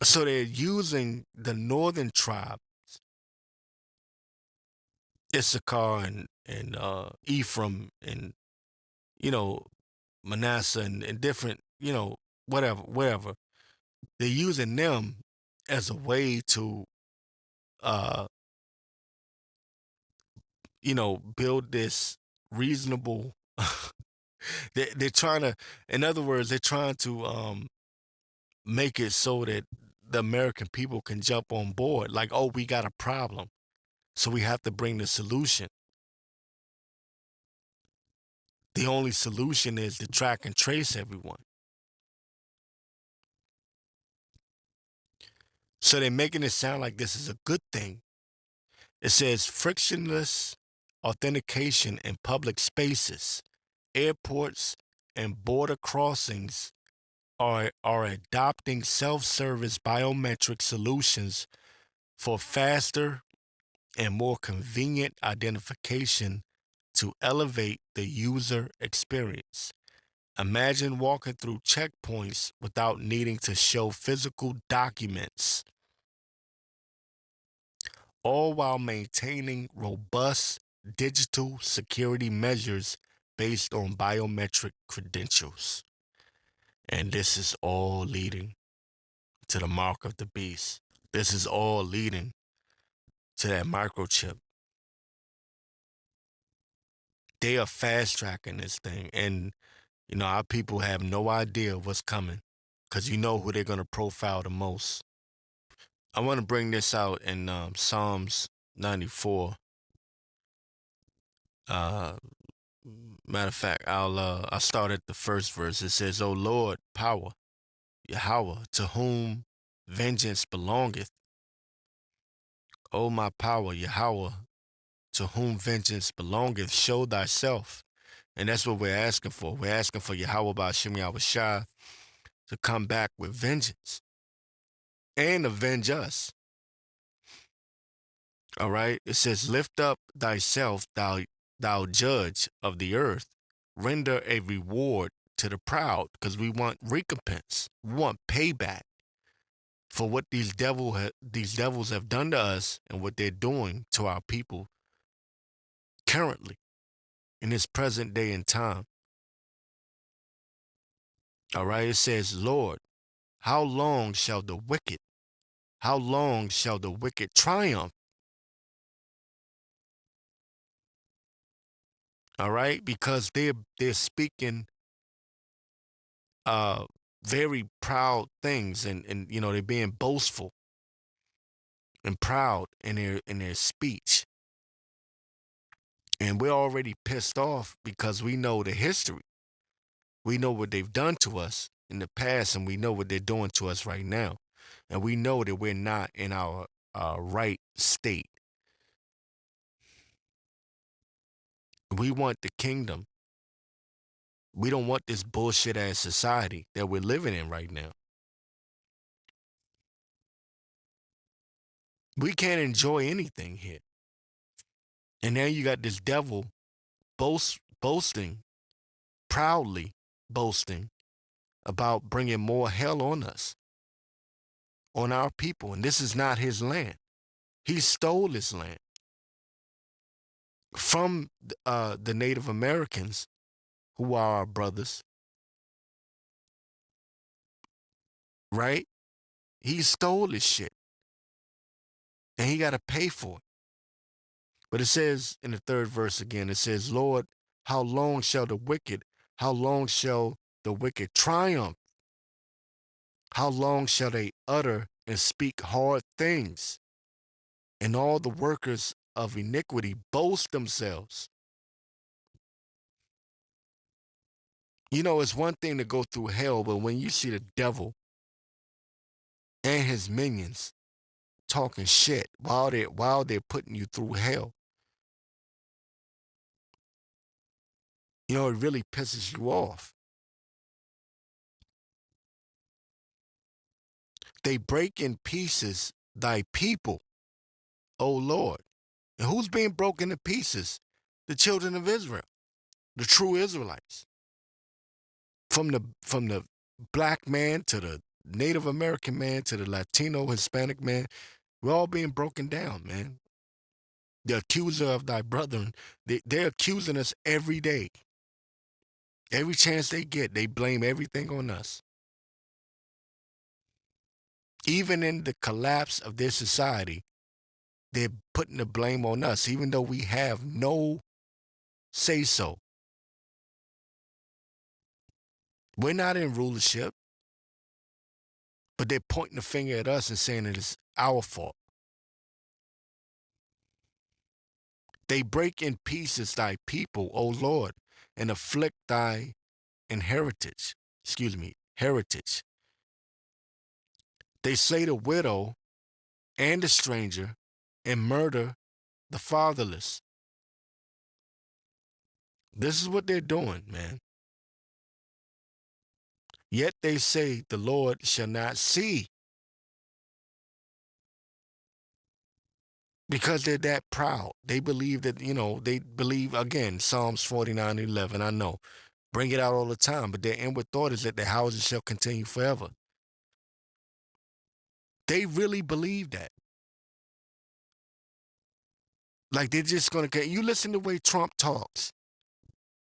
So they're using the northern tribe, Issachar and Ephraim and you know Manasseh and different, whatever. They're using them as a way to uh build this reasonable. They're trying to, in other words, they're trying to make it so that the American people can jump on board. Like, oh, we got a problem, so we have to bring the solution. The only solution is to track and trace everyone. So they're making it sound like this is a good thing. It says frictionless authentication in public spaces, airports, and border crossings are adopting self-service biometric solutions for faster and more convenient identification to elevate the user experience. Imagine walking through checkpoints without needing to show physical documents, all while maintaining robust digital security measures based on biometric credentials. And this is all leading to the mark of the beast. This is all leading to that microchip. They are fast tracking this thing. And, our people have no idea what's coming because you know who they're going to profile the most. I want to bring this out in Psalms 94. Uh, Matter of fact, I'll start at the first verse. It says, "O Lord, power, Yahweh, to whom vengeance belongeth. O my power, Yahweh, to whom vengeance belongeth, show thyself." And that's what we're asking for. We're asking for Yahweh Ba'ashem Yahweh Shai to come back with vengeance and avenge us. All right. It says, lift up thyself, thou judge of the earth, render a reward to the proud, because we want recompense. We want payback for what these devils have done to us and what they're doing to our people currently in this present day and time. All right. It says, Lord, how long shall the wicked, how long shall the wicked triumph? All right, because they're speaking uh very proud things, and they're being boastful and proud in their speech. And we're already pissed off because we know the history. We know what they've done to us in the past, and we know what they're doing to us right now. And we know that we're not in our right state. We want the kingdom. We don't want this bullshit ass society that we're living in right now. We can't enjoy anything here. And now you got this devil boasting, proudly boasting about bringing more hell on us, on our people. And this is not his land. He stole this land from the Native Americans, who are our brothers, right? He stole this shit, and he got to pay for it. But it says in the third verse again, it says, Lord, how long shall how long shall the wicked triumph? How long shall they utter and speak hard things? And all the workers of iniquity boast themselves. It's one thing to go through hell, but when you see the devil and his minions talking shit while they're putting you through hell, it really pisses you off. They break in pieces thy people, O Lord. And who's being broken to pieces? The children of Israel, the true Israelites. From the black man to the Native American man to the Latino Hispanic man, we're all being broken down, man. The accuser of thy brethren, they're accusing us every day. Every chance they get, they blame everything on us. Even in the collapse of their society, they're putting the blame on us, even though we have no say so. We're not in rulership, but they're pointing the finger at us and saying it is our fault. They break in pieces thy people, O Lord, and afflict thy heritage. They slay the widow and the stranger and murder the fatherless. This is what they're doing, man. Yet they say the Lord shall not see, because they're that proud. They believe that, they believe, again, Psalms 49:11. I know. Bring it out all the time, but their inward thought is that their houses shall continue forever. They really believe that. Like they're just going to, you listen to the way Trump talks.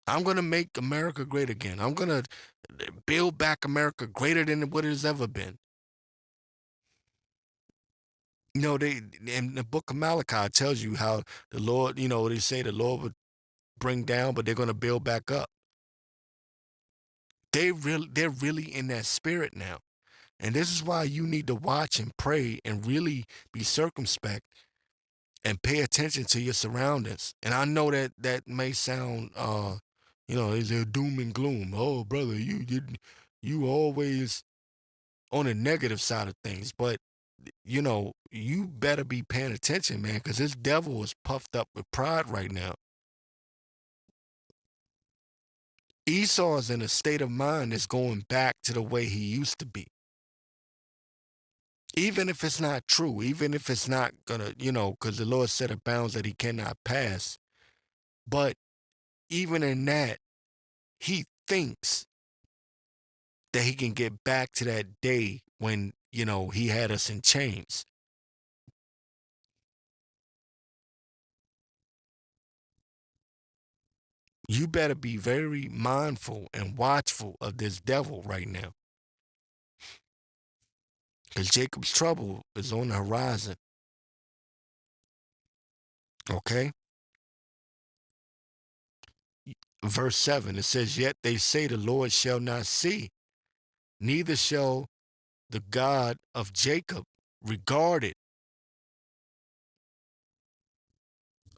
I'm going to make America great again. I'm going to build back America greater than what it has ever been. They in the book of Malachi tells you how the Lord, they say the Lord would bring down, but they're going to build back up. They're really in that spirit now. And this is why you need to watch and pray and really be circumspect and pay attention to your surroundings. And I know that may sound is a doom and gloom. Oh, brother, you always on the negative side of things, but you better be paying attention, man, because this devil is puffed up with pride right now. Esau is in a state of mind that's going back to the way he used to be. Even if it's not true, even if it's not gonna, because the Lord set a bounds that he cannot pass. But even in that, he thinks that he can get back to that day when, he had us in chains. You better be very mindful and watchful of this devil right now. Because Jacob's trouble is on the horizon. Okay? Verse 7, it says, "Yet they say the Lord shall not see, neither shall the God of Jacob regard it."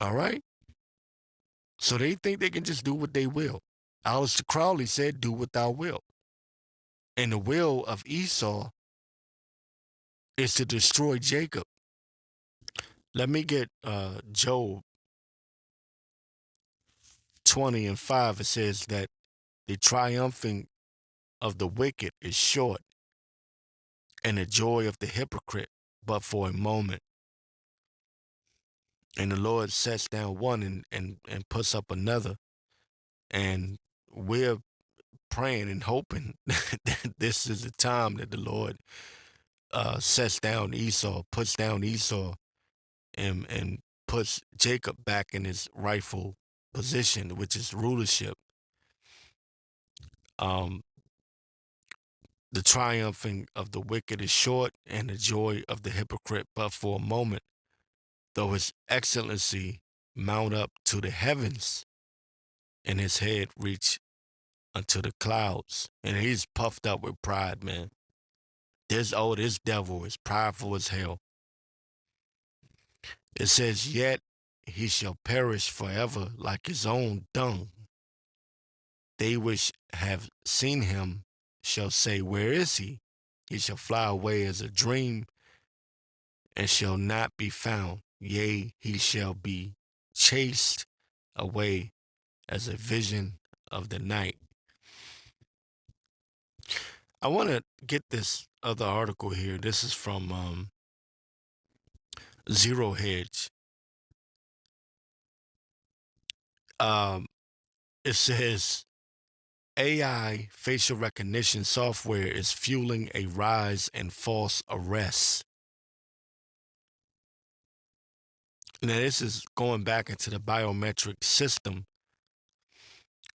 All right? So they think they can just do what they will. Alistair Crowley said, "Do what thou wilt." And the will of Esau is to destroy Jacob. Let me get Job 20:5. It says that the triumphing of the wicked is short, and the joy of the hypocrite but for a moment. And the Lord sets down one and puts up another. And we're praying and hoping that this is the time that the Lord sets down Esau, puts down Esau, and puts Jacob back in his rightful position, which is rulership. Um, the triumphing of the wicked is short, and the joy of the hypocrite but for a moment. Though his excellency mount up to the heavens, and his head reach unto the clouds. And he's puffed up with pride, man. This devil is prideful as hell. It says, "Yet he shall perish forever like his own dung. They which have seen him shall say, Where is he? He shall fly away as a dream and shall not be found. Yea, he shall be chased away as a vision of the night." I want to get this other article here. This is from Zero Hedge. Um, it says AI facial recognition software is fueling a rise in false arrests. Now, this is going back into the biometric system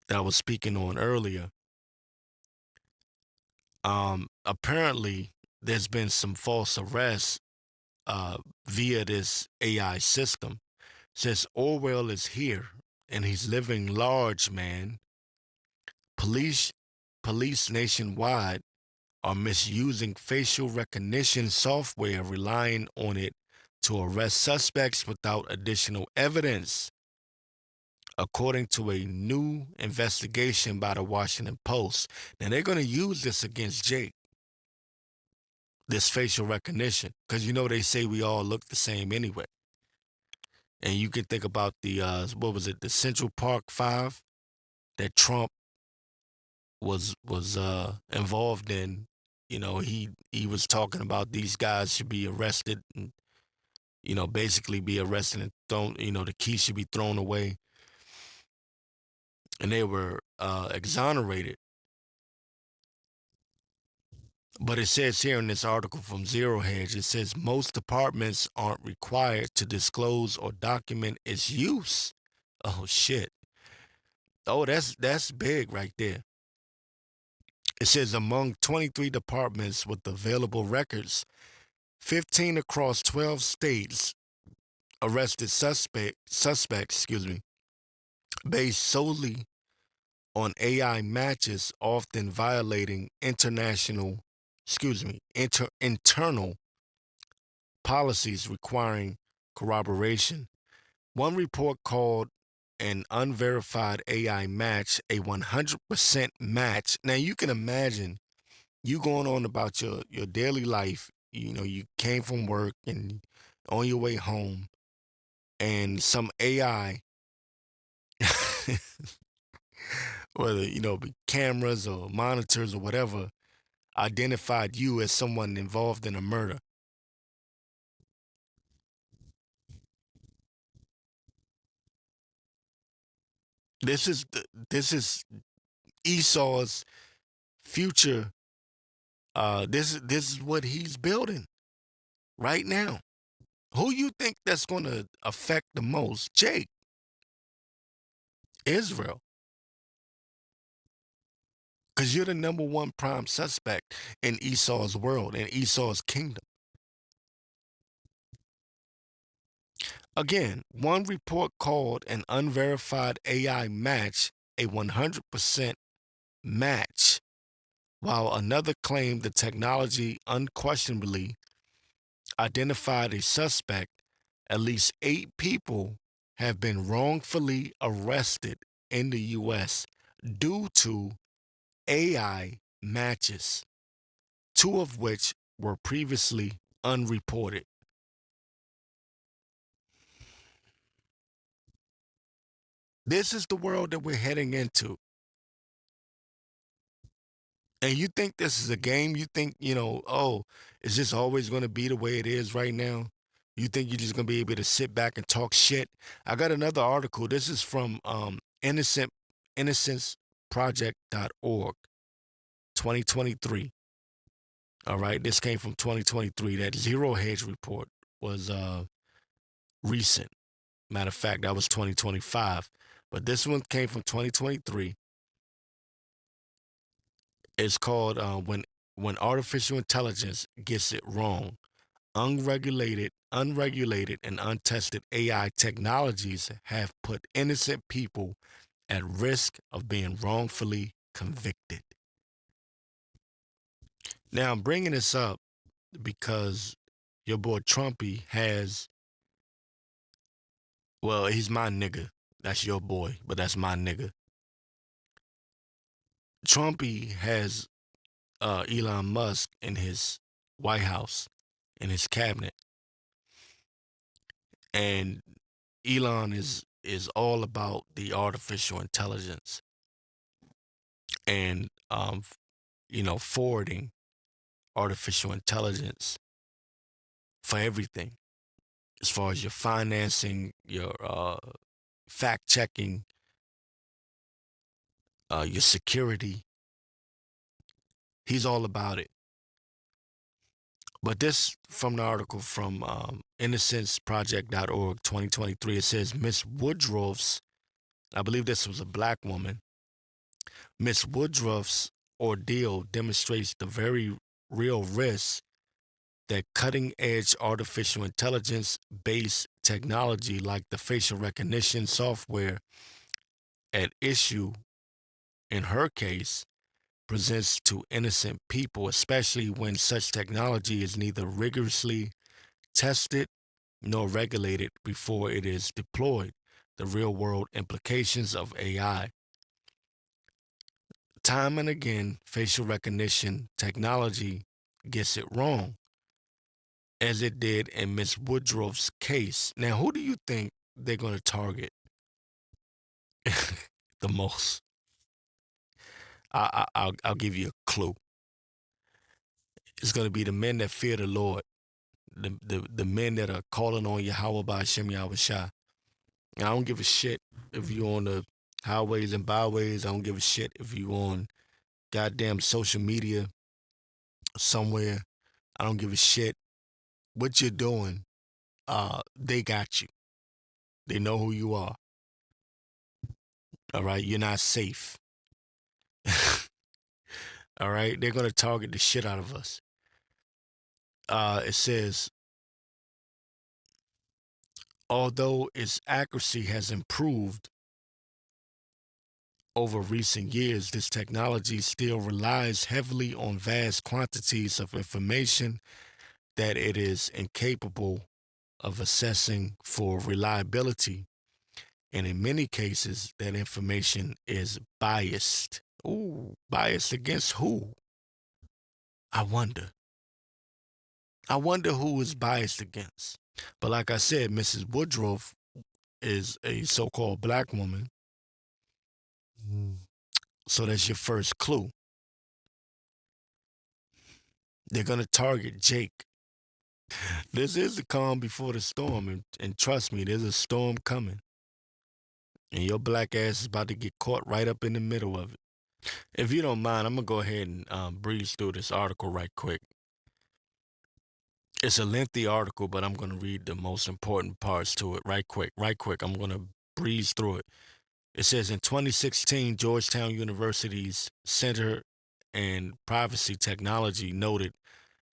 that I was speaking on earlier. Apparently, there's been some false arrests via this AI system. It says Orwell is here and he's living large, man. Police police nationwide are misusing facial recognition software, relying on it to arrest suspects without additional evidence, according to a new investigation by the Washington Post. Now they're going to use this against Jake, this facial recognition, because they say we all look the same anyway. And you can think about the what was it, the Central Park Five that Trump was involved in. He was talking about these guys should be arrested and basically be arrested and thrown. The key should be thrown away, and they were exonerated. But it says here in this article from Zero Hedge, it says most departments aren't required to disclose or document its use. Oh shit. Oh, that's big right there. It says among 23 departments with available records, 15 across 12 states arrested suspects, based solely on AI matches, often violating internal policies requiring corroboration. One report called an unverified AI match a 100% match. Now you can imagine you going on about your daily life. You came from work and on your way home, and some AI, whether be cameras or monitors or whatever, identified you as someone involved in a murder. This is Esau's future. This is what he's building right now. Who you think that's going to affect the most? Jake, Israel, because you're the number one prime suspect in Esau's world, in Esau's kingdom. Again, one report called an unverified AI match a 100% match, while another claimed the technology unquestionably identified a suspect. At least 8 people have been wrongfully arrested in the U.S. due to AI matches, 2 of which were previously unreported. This is the world that we're heading into. And you think this is a game? You think, oh, is this always going to be the way it is right now? You think you're just going to be able to sit back and talk shit? I got another article. This is from innocenceproject.org, 2023. All right, this came from 2023. That Zero Hedge report was recent. Matter of fact, that was 2025. But this one came from 2023. It's called when artificial intelligence gets it wrong. Unregulated and untested AI technologies have put innocent people at risk of being wrongfully convicted. Now, I'm bringing this up because your boy Trumpy has, well, he's my nigga. That's your boy, but that's my nigga. Trumpy has Elon Musk in his White House, in his cabinet. And Elon is all about the artificial intelligence and forwarding artificial intelligence for everything, as far as your financing, your fact checking, your security. He's all about it. But this from the article from innocenceproject.org 2023, it says Miss Woodruff's, I believe this was a black woman, Miss Woodruff's ordeal demonstrates the very real risk that cutting edge artificial intelligence based technology like the facial recognition software at issue in her case presents to innocent people, especially when such technology is neither rigorously tested nor regulated before it is deployed. The real world implications of AI. Time and again, facial recognition technology gets it wrong, as it did in Miss Woodruff's case. Now, who do you think they're going to target the most? I'll give you a clue. It's going to be the men that fear the Lord, the men that are calling on Yahweh by Hashem Yahweh Shai. And I don't give a shit if you're on the highways and byways. I don't give a shit if you're on goddamn social media somewhere. I don't give a shit what you're doing. They got you. They know who you are. All right, you're not safe. All right, they're gonna target the shit out of us. It says, although its accuracy has improved over recent years, this technology still relies heavily on vast quantities of information that it is incapable of assessing for reliability. And in many cases, that information is biased. Ooh, biased against who? I wonder. I wonder who is biased against. But like I said, Mrs. Woodruff is a so called black woman. So that's your first clue. They're going to target Jake. This is the calm before the storm. And trust me, there's a storm coming. And your black ass is about to get caught right up in the middle of it. If you don't mind, I'm gonna go ahead and breeze through this article right quick. It's a lengthy article, but I'm gonna read the most important parts to it right quick. Right quick. I'm gonna breeze through it. It says in 2016, Georgetown University's Center and Privacy Technology noted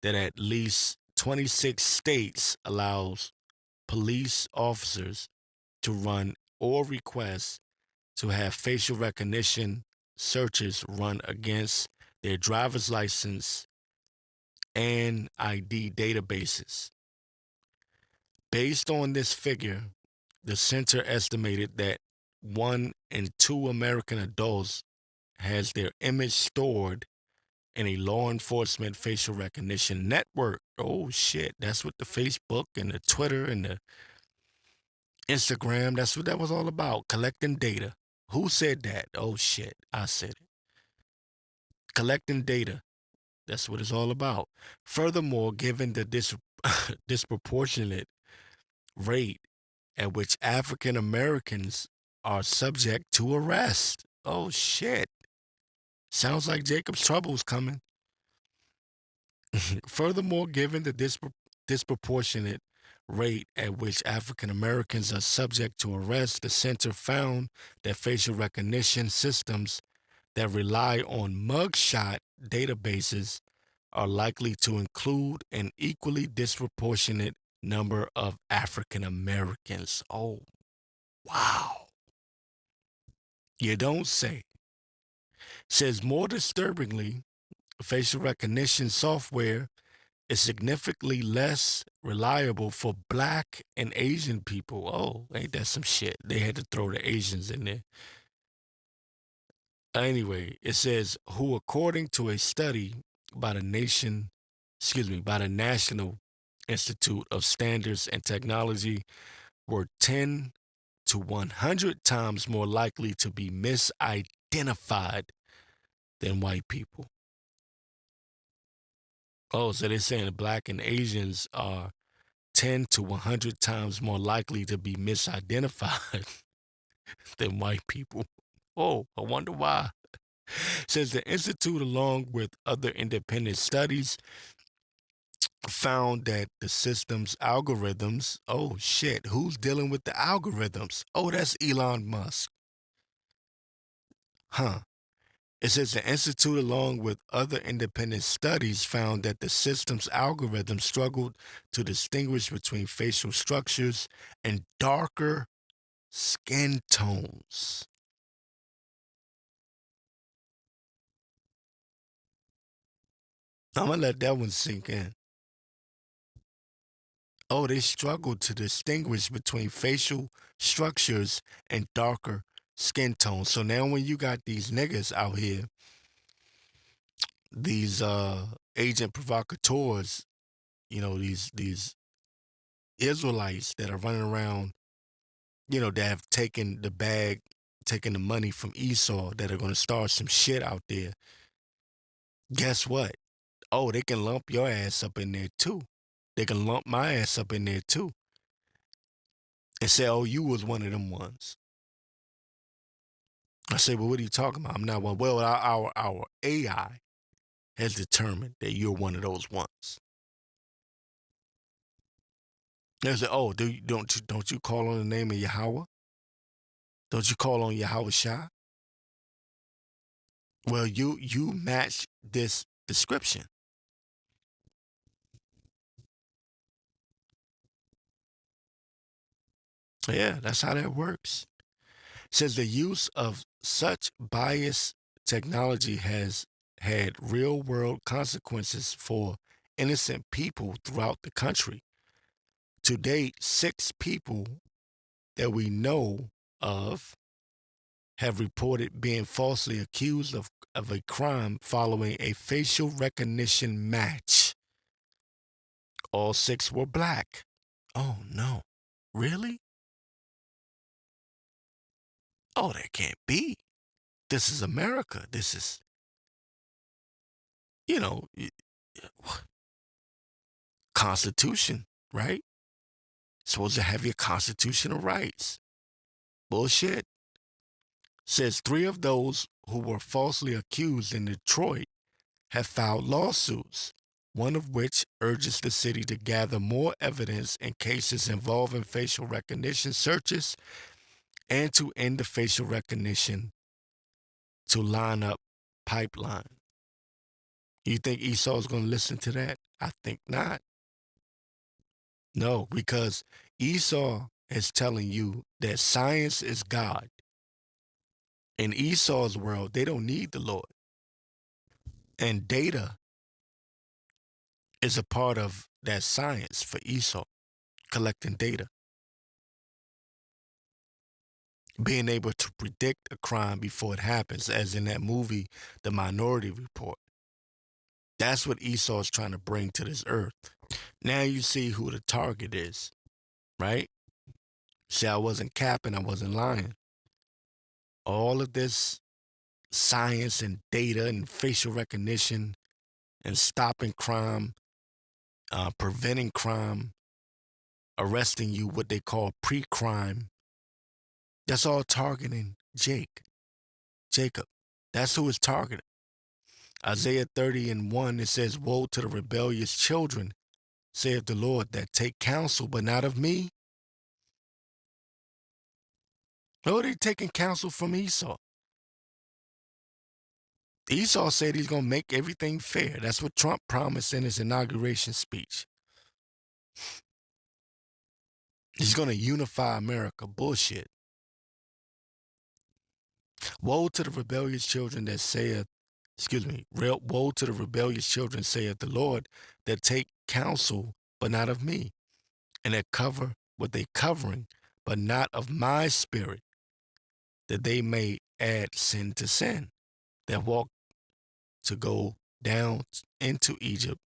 that at least 26 states allows police officers to run or request to have facial recognition searches run against their driver's license and ID databases. Based on this figure, the center estimated that 1 in 2 American adults has their image stored in a law enforcement facial recognition network. Oh shit, that's what the Facebook and the Twitter and the Instagram, that's what that was all about, collecting data. Who said that? Oh shit, I said it. Collecting data. That's what it's all about. Furthermore, given the disproportionate rate at which African Americans are subject to arrest. Oh shit. Sounds like Jacob's trouble's coming. Furthermore, given the disproportionate rate at which African Americans are subject to arrest, the center found that facial recognition systems that rely on mugshot databases are likely to include an equally disproportionate number of African Americans. Oh, wow. You don't say. Says more disturbingly, facial recognition software is significantly less reliable for black and Asian people. Oh, ain't that some shit? They had to throw the Asians in there. Anyway, it says who, according to a study by by the National Institute of Standards and Technology, were 10 to 100 times more likely to be misidentified than white people. Oh, so they're saying black and Asians are 10 to 100 times more likely to be misidentified than white people. Oh, I wonder why. Says the Institute, along with other independent studies, found that the system's algorithms, oh shit, who's dealing with the algorithms? Oh, that's Elon Musk. Huh. It says the Institute, along with other independent studies, found that the system's algorithms struggled to distinguish between facial structures and darker skin tones. I'm gonna let that one sink in. Oh, they struggled to distinguish between facial structures and darker skin tones. So now when you got these niggas out here, these agent provocateurs, these Israelites that are running around, that have taken the bag, taken the money from Esau, that are gonna start some shit out there. Guess what? Oh, they can lump your ass up in there too. They can lump my ass up in there too and say, oh, you was one of them ones. I say, well, what are you talking about? I'm not one. Well, our AI has determined that you're one of those ones. They say, oh, don't you call on the name of Yahweh? Don't you call on Yahweh Shah? Well, you match this description. Yeah, that's how that works. Says the use of such biased technology has had real world consequences for innocent people throughout the country. To date, 6 people that we know of have reported being falsely accused of a crime following a facial recognition match. All 6 were black. Oh no. Really? Oh, that can't be. This is America. This is, you know, Constitution, right? Supposed to have your constitutional rights. Bullshit. Says 3 of those who were falsely accused in Detroit have filed lawsuits, one of which urges the city to gather more evidence in cases involving facial recognition searches and to end the facial recognition to line up pipeline. You think Esau's going to listen to that? I think not. No, because Esau is telling you that science is God. In Esau's world, they don't need the Lord. And data is a part of that science for Esau, collecting data. Being able to predict a crime before it happens, as in that movie, The Minority Report. That's what Esau is trying to bring to this earth. Now you see who the target is, right? See, I wasn't capping, I wasn't lying. All of this science and data and facial recognition and stopping crime, preventing crime, arresting you, what they call pre-crime, that's all targeting Jacob. That's who it's targeting. Isaiah 30:1, it says, "Woe to the rebellious children, saith the Lord, that take counsel, but not of me." Oh, they taking counsel from Esau. Esau said he's going to make everything fair. That's what Trump promised in his inauguration speech. He's going to unify America. Bullshit. Woe to the rebellious children that saith, woe to the rebellious children, saith the Lord, that take counsel, but not of me, and that cover what they covering, but not of my spirit, that they may add sin to sin, that walk to go down into Egypt,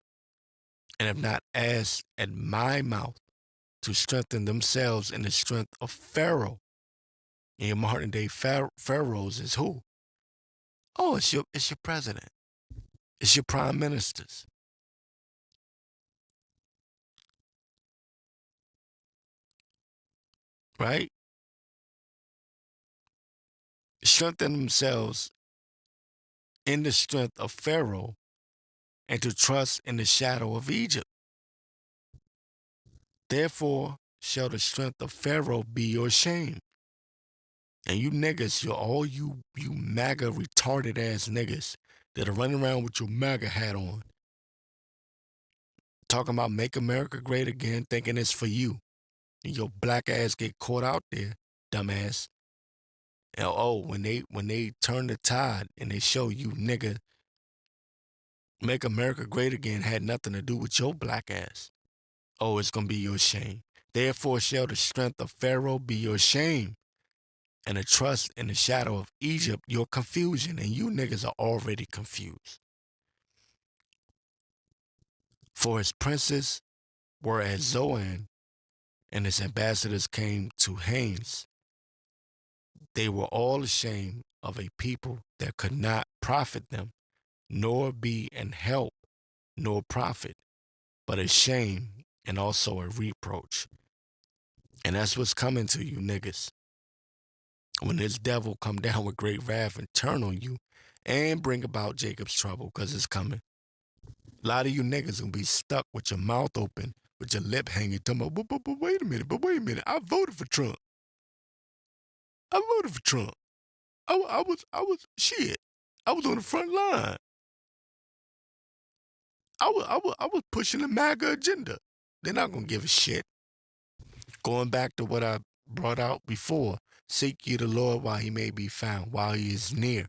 and have not asked at my mouth to strengthen themselves in the strength of Pharaoh. In your modern day pharaohs is who? Oh, it's your president. It's your prime ministers. Right? Strengthen themselves in the strength of Pharaoh and to trust in the shadow of Egypt. Therefore shall the strength of Pharaoh be your shame. And you niggas, you MAGA retarded ass niggas that are running around with your MAGA hat on, talking about make America great again, thinking it's for you. And your black ass get caught out there, dumbass. And when they turn the tide and they show you, nigga, make America great again had nothing to do with your black ass. Oh, it's gonna be your shame. Therefore shall the strength of Pharaoh be your shame, and the trust in the shadow of Egypt your confusion. And you niggas are already confused. For his princes were at Zoan, and his ambassadors came to Hanes. They were all ashamed of a people that could not profit them, nor be an help, nor profit, but a shame and also a reproach. And that's what's coming to you niggas. When this devil come down with great wrath and turn on you and bring about Jacob's trouble, because it's coming. A lot of you niggas gonna be stuck with your mouth open, with your lip hanging, talking about, but wait a minute, I voted for Trump. I voted for Trump. I was shit. I was on the front line. I was pushing the MAGA agenda. They're not gonna give a shit. Going back to what I brought out before, seek ye the Lord while he may be found, while he is near.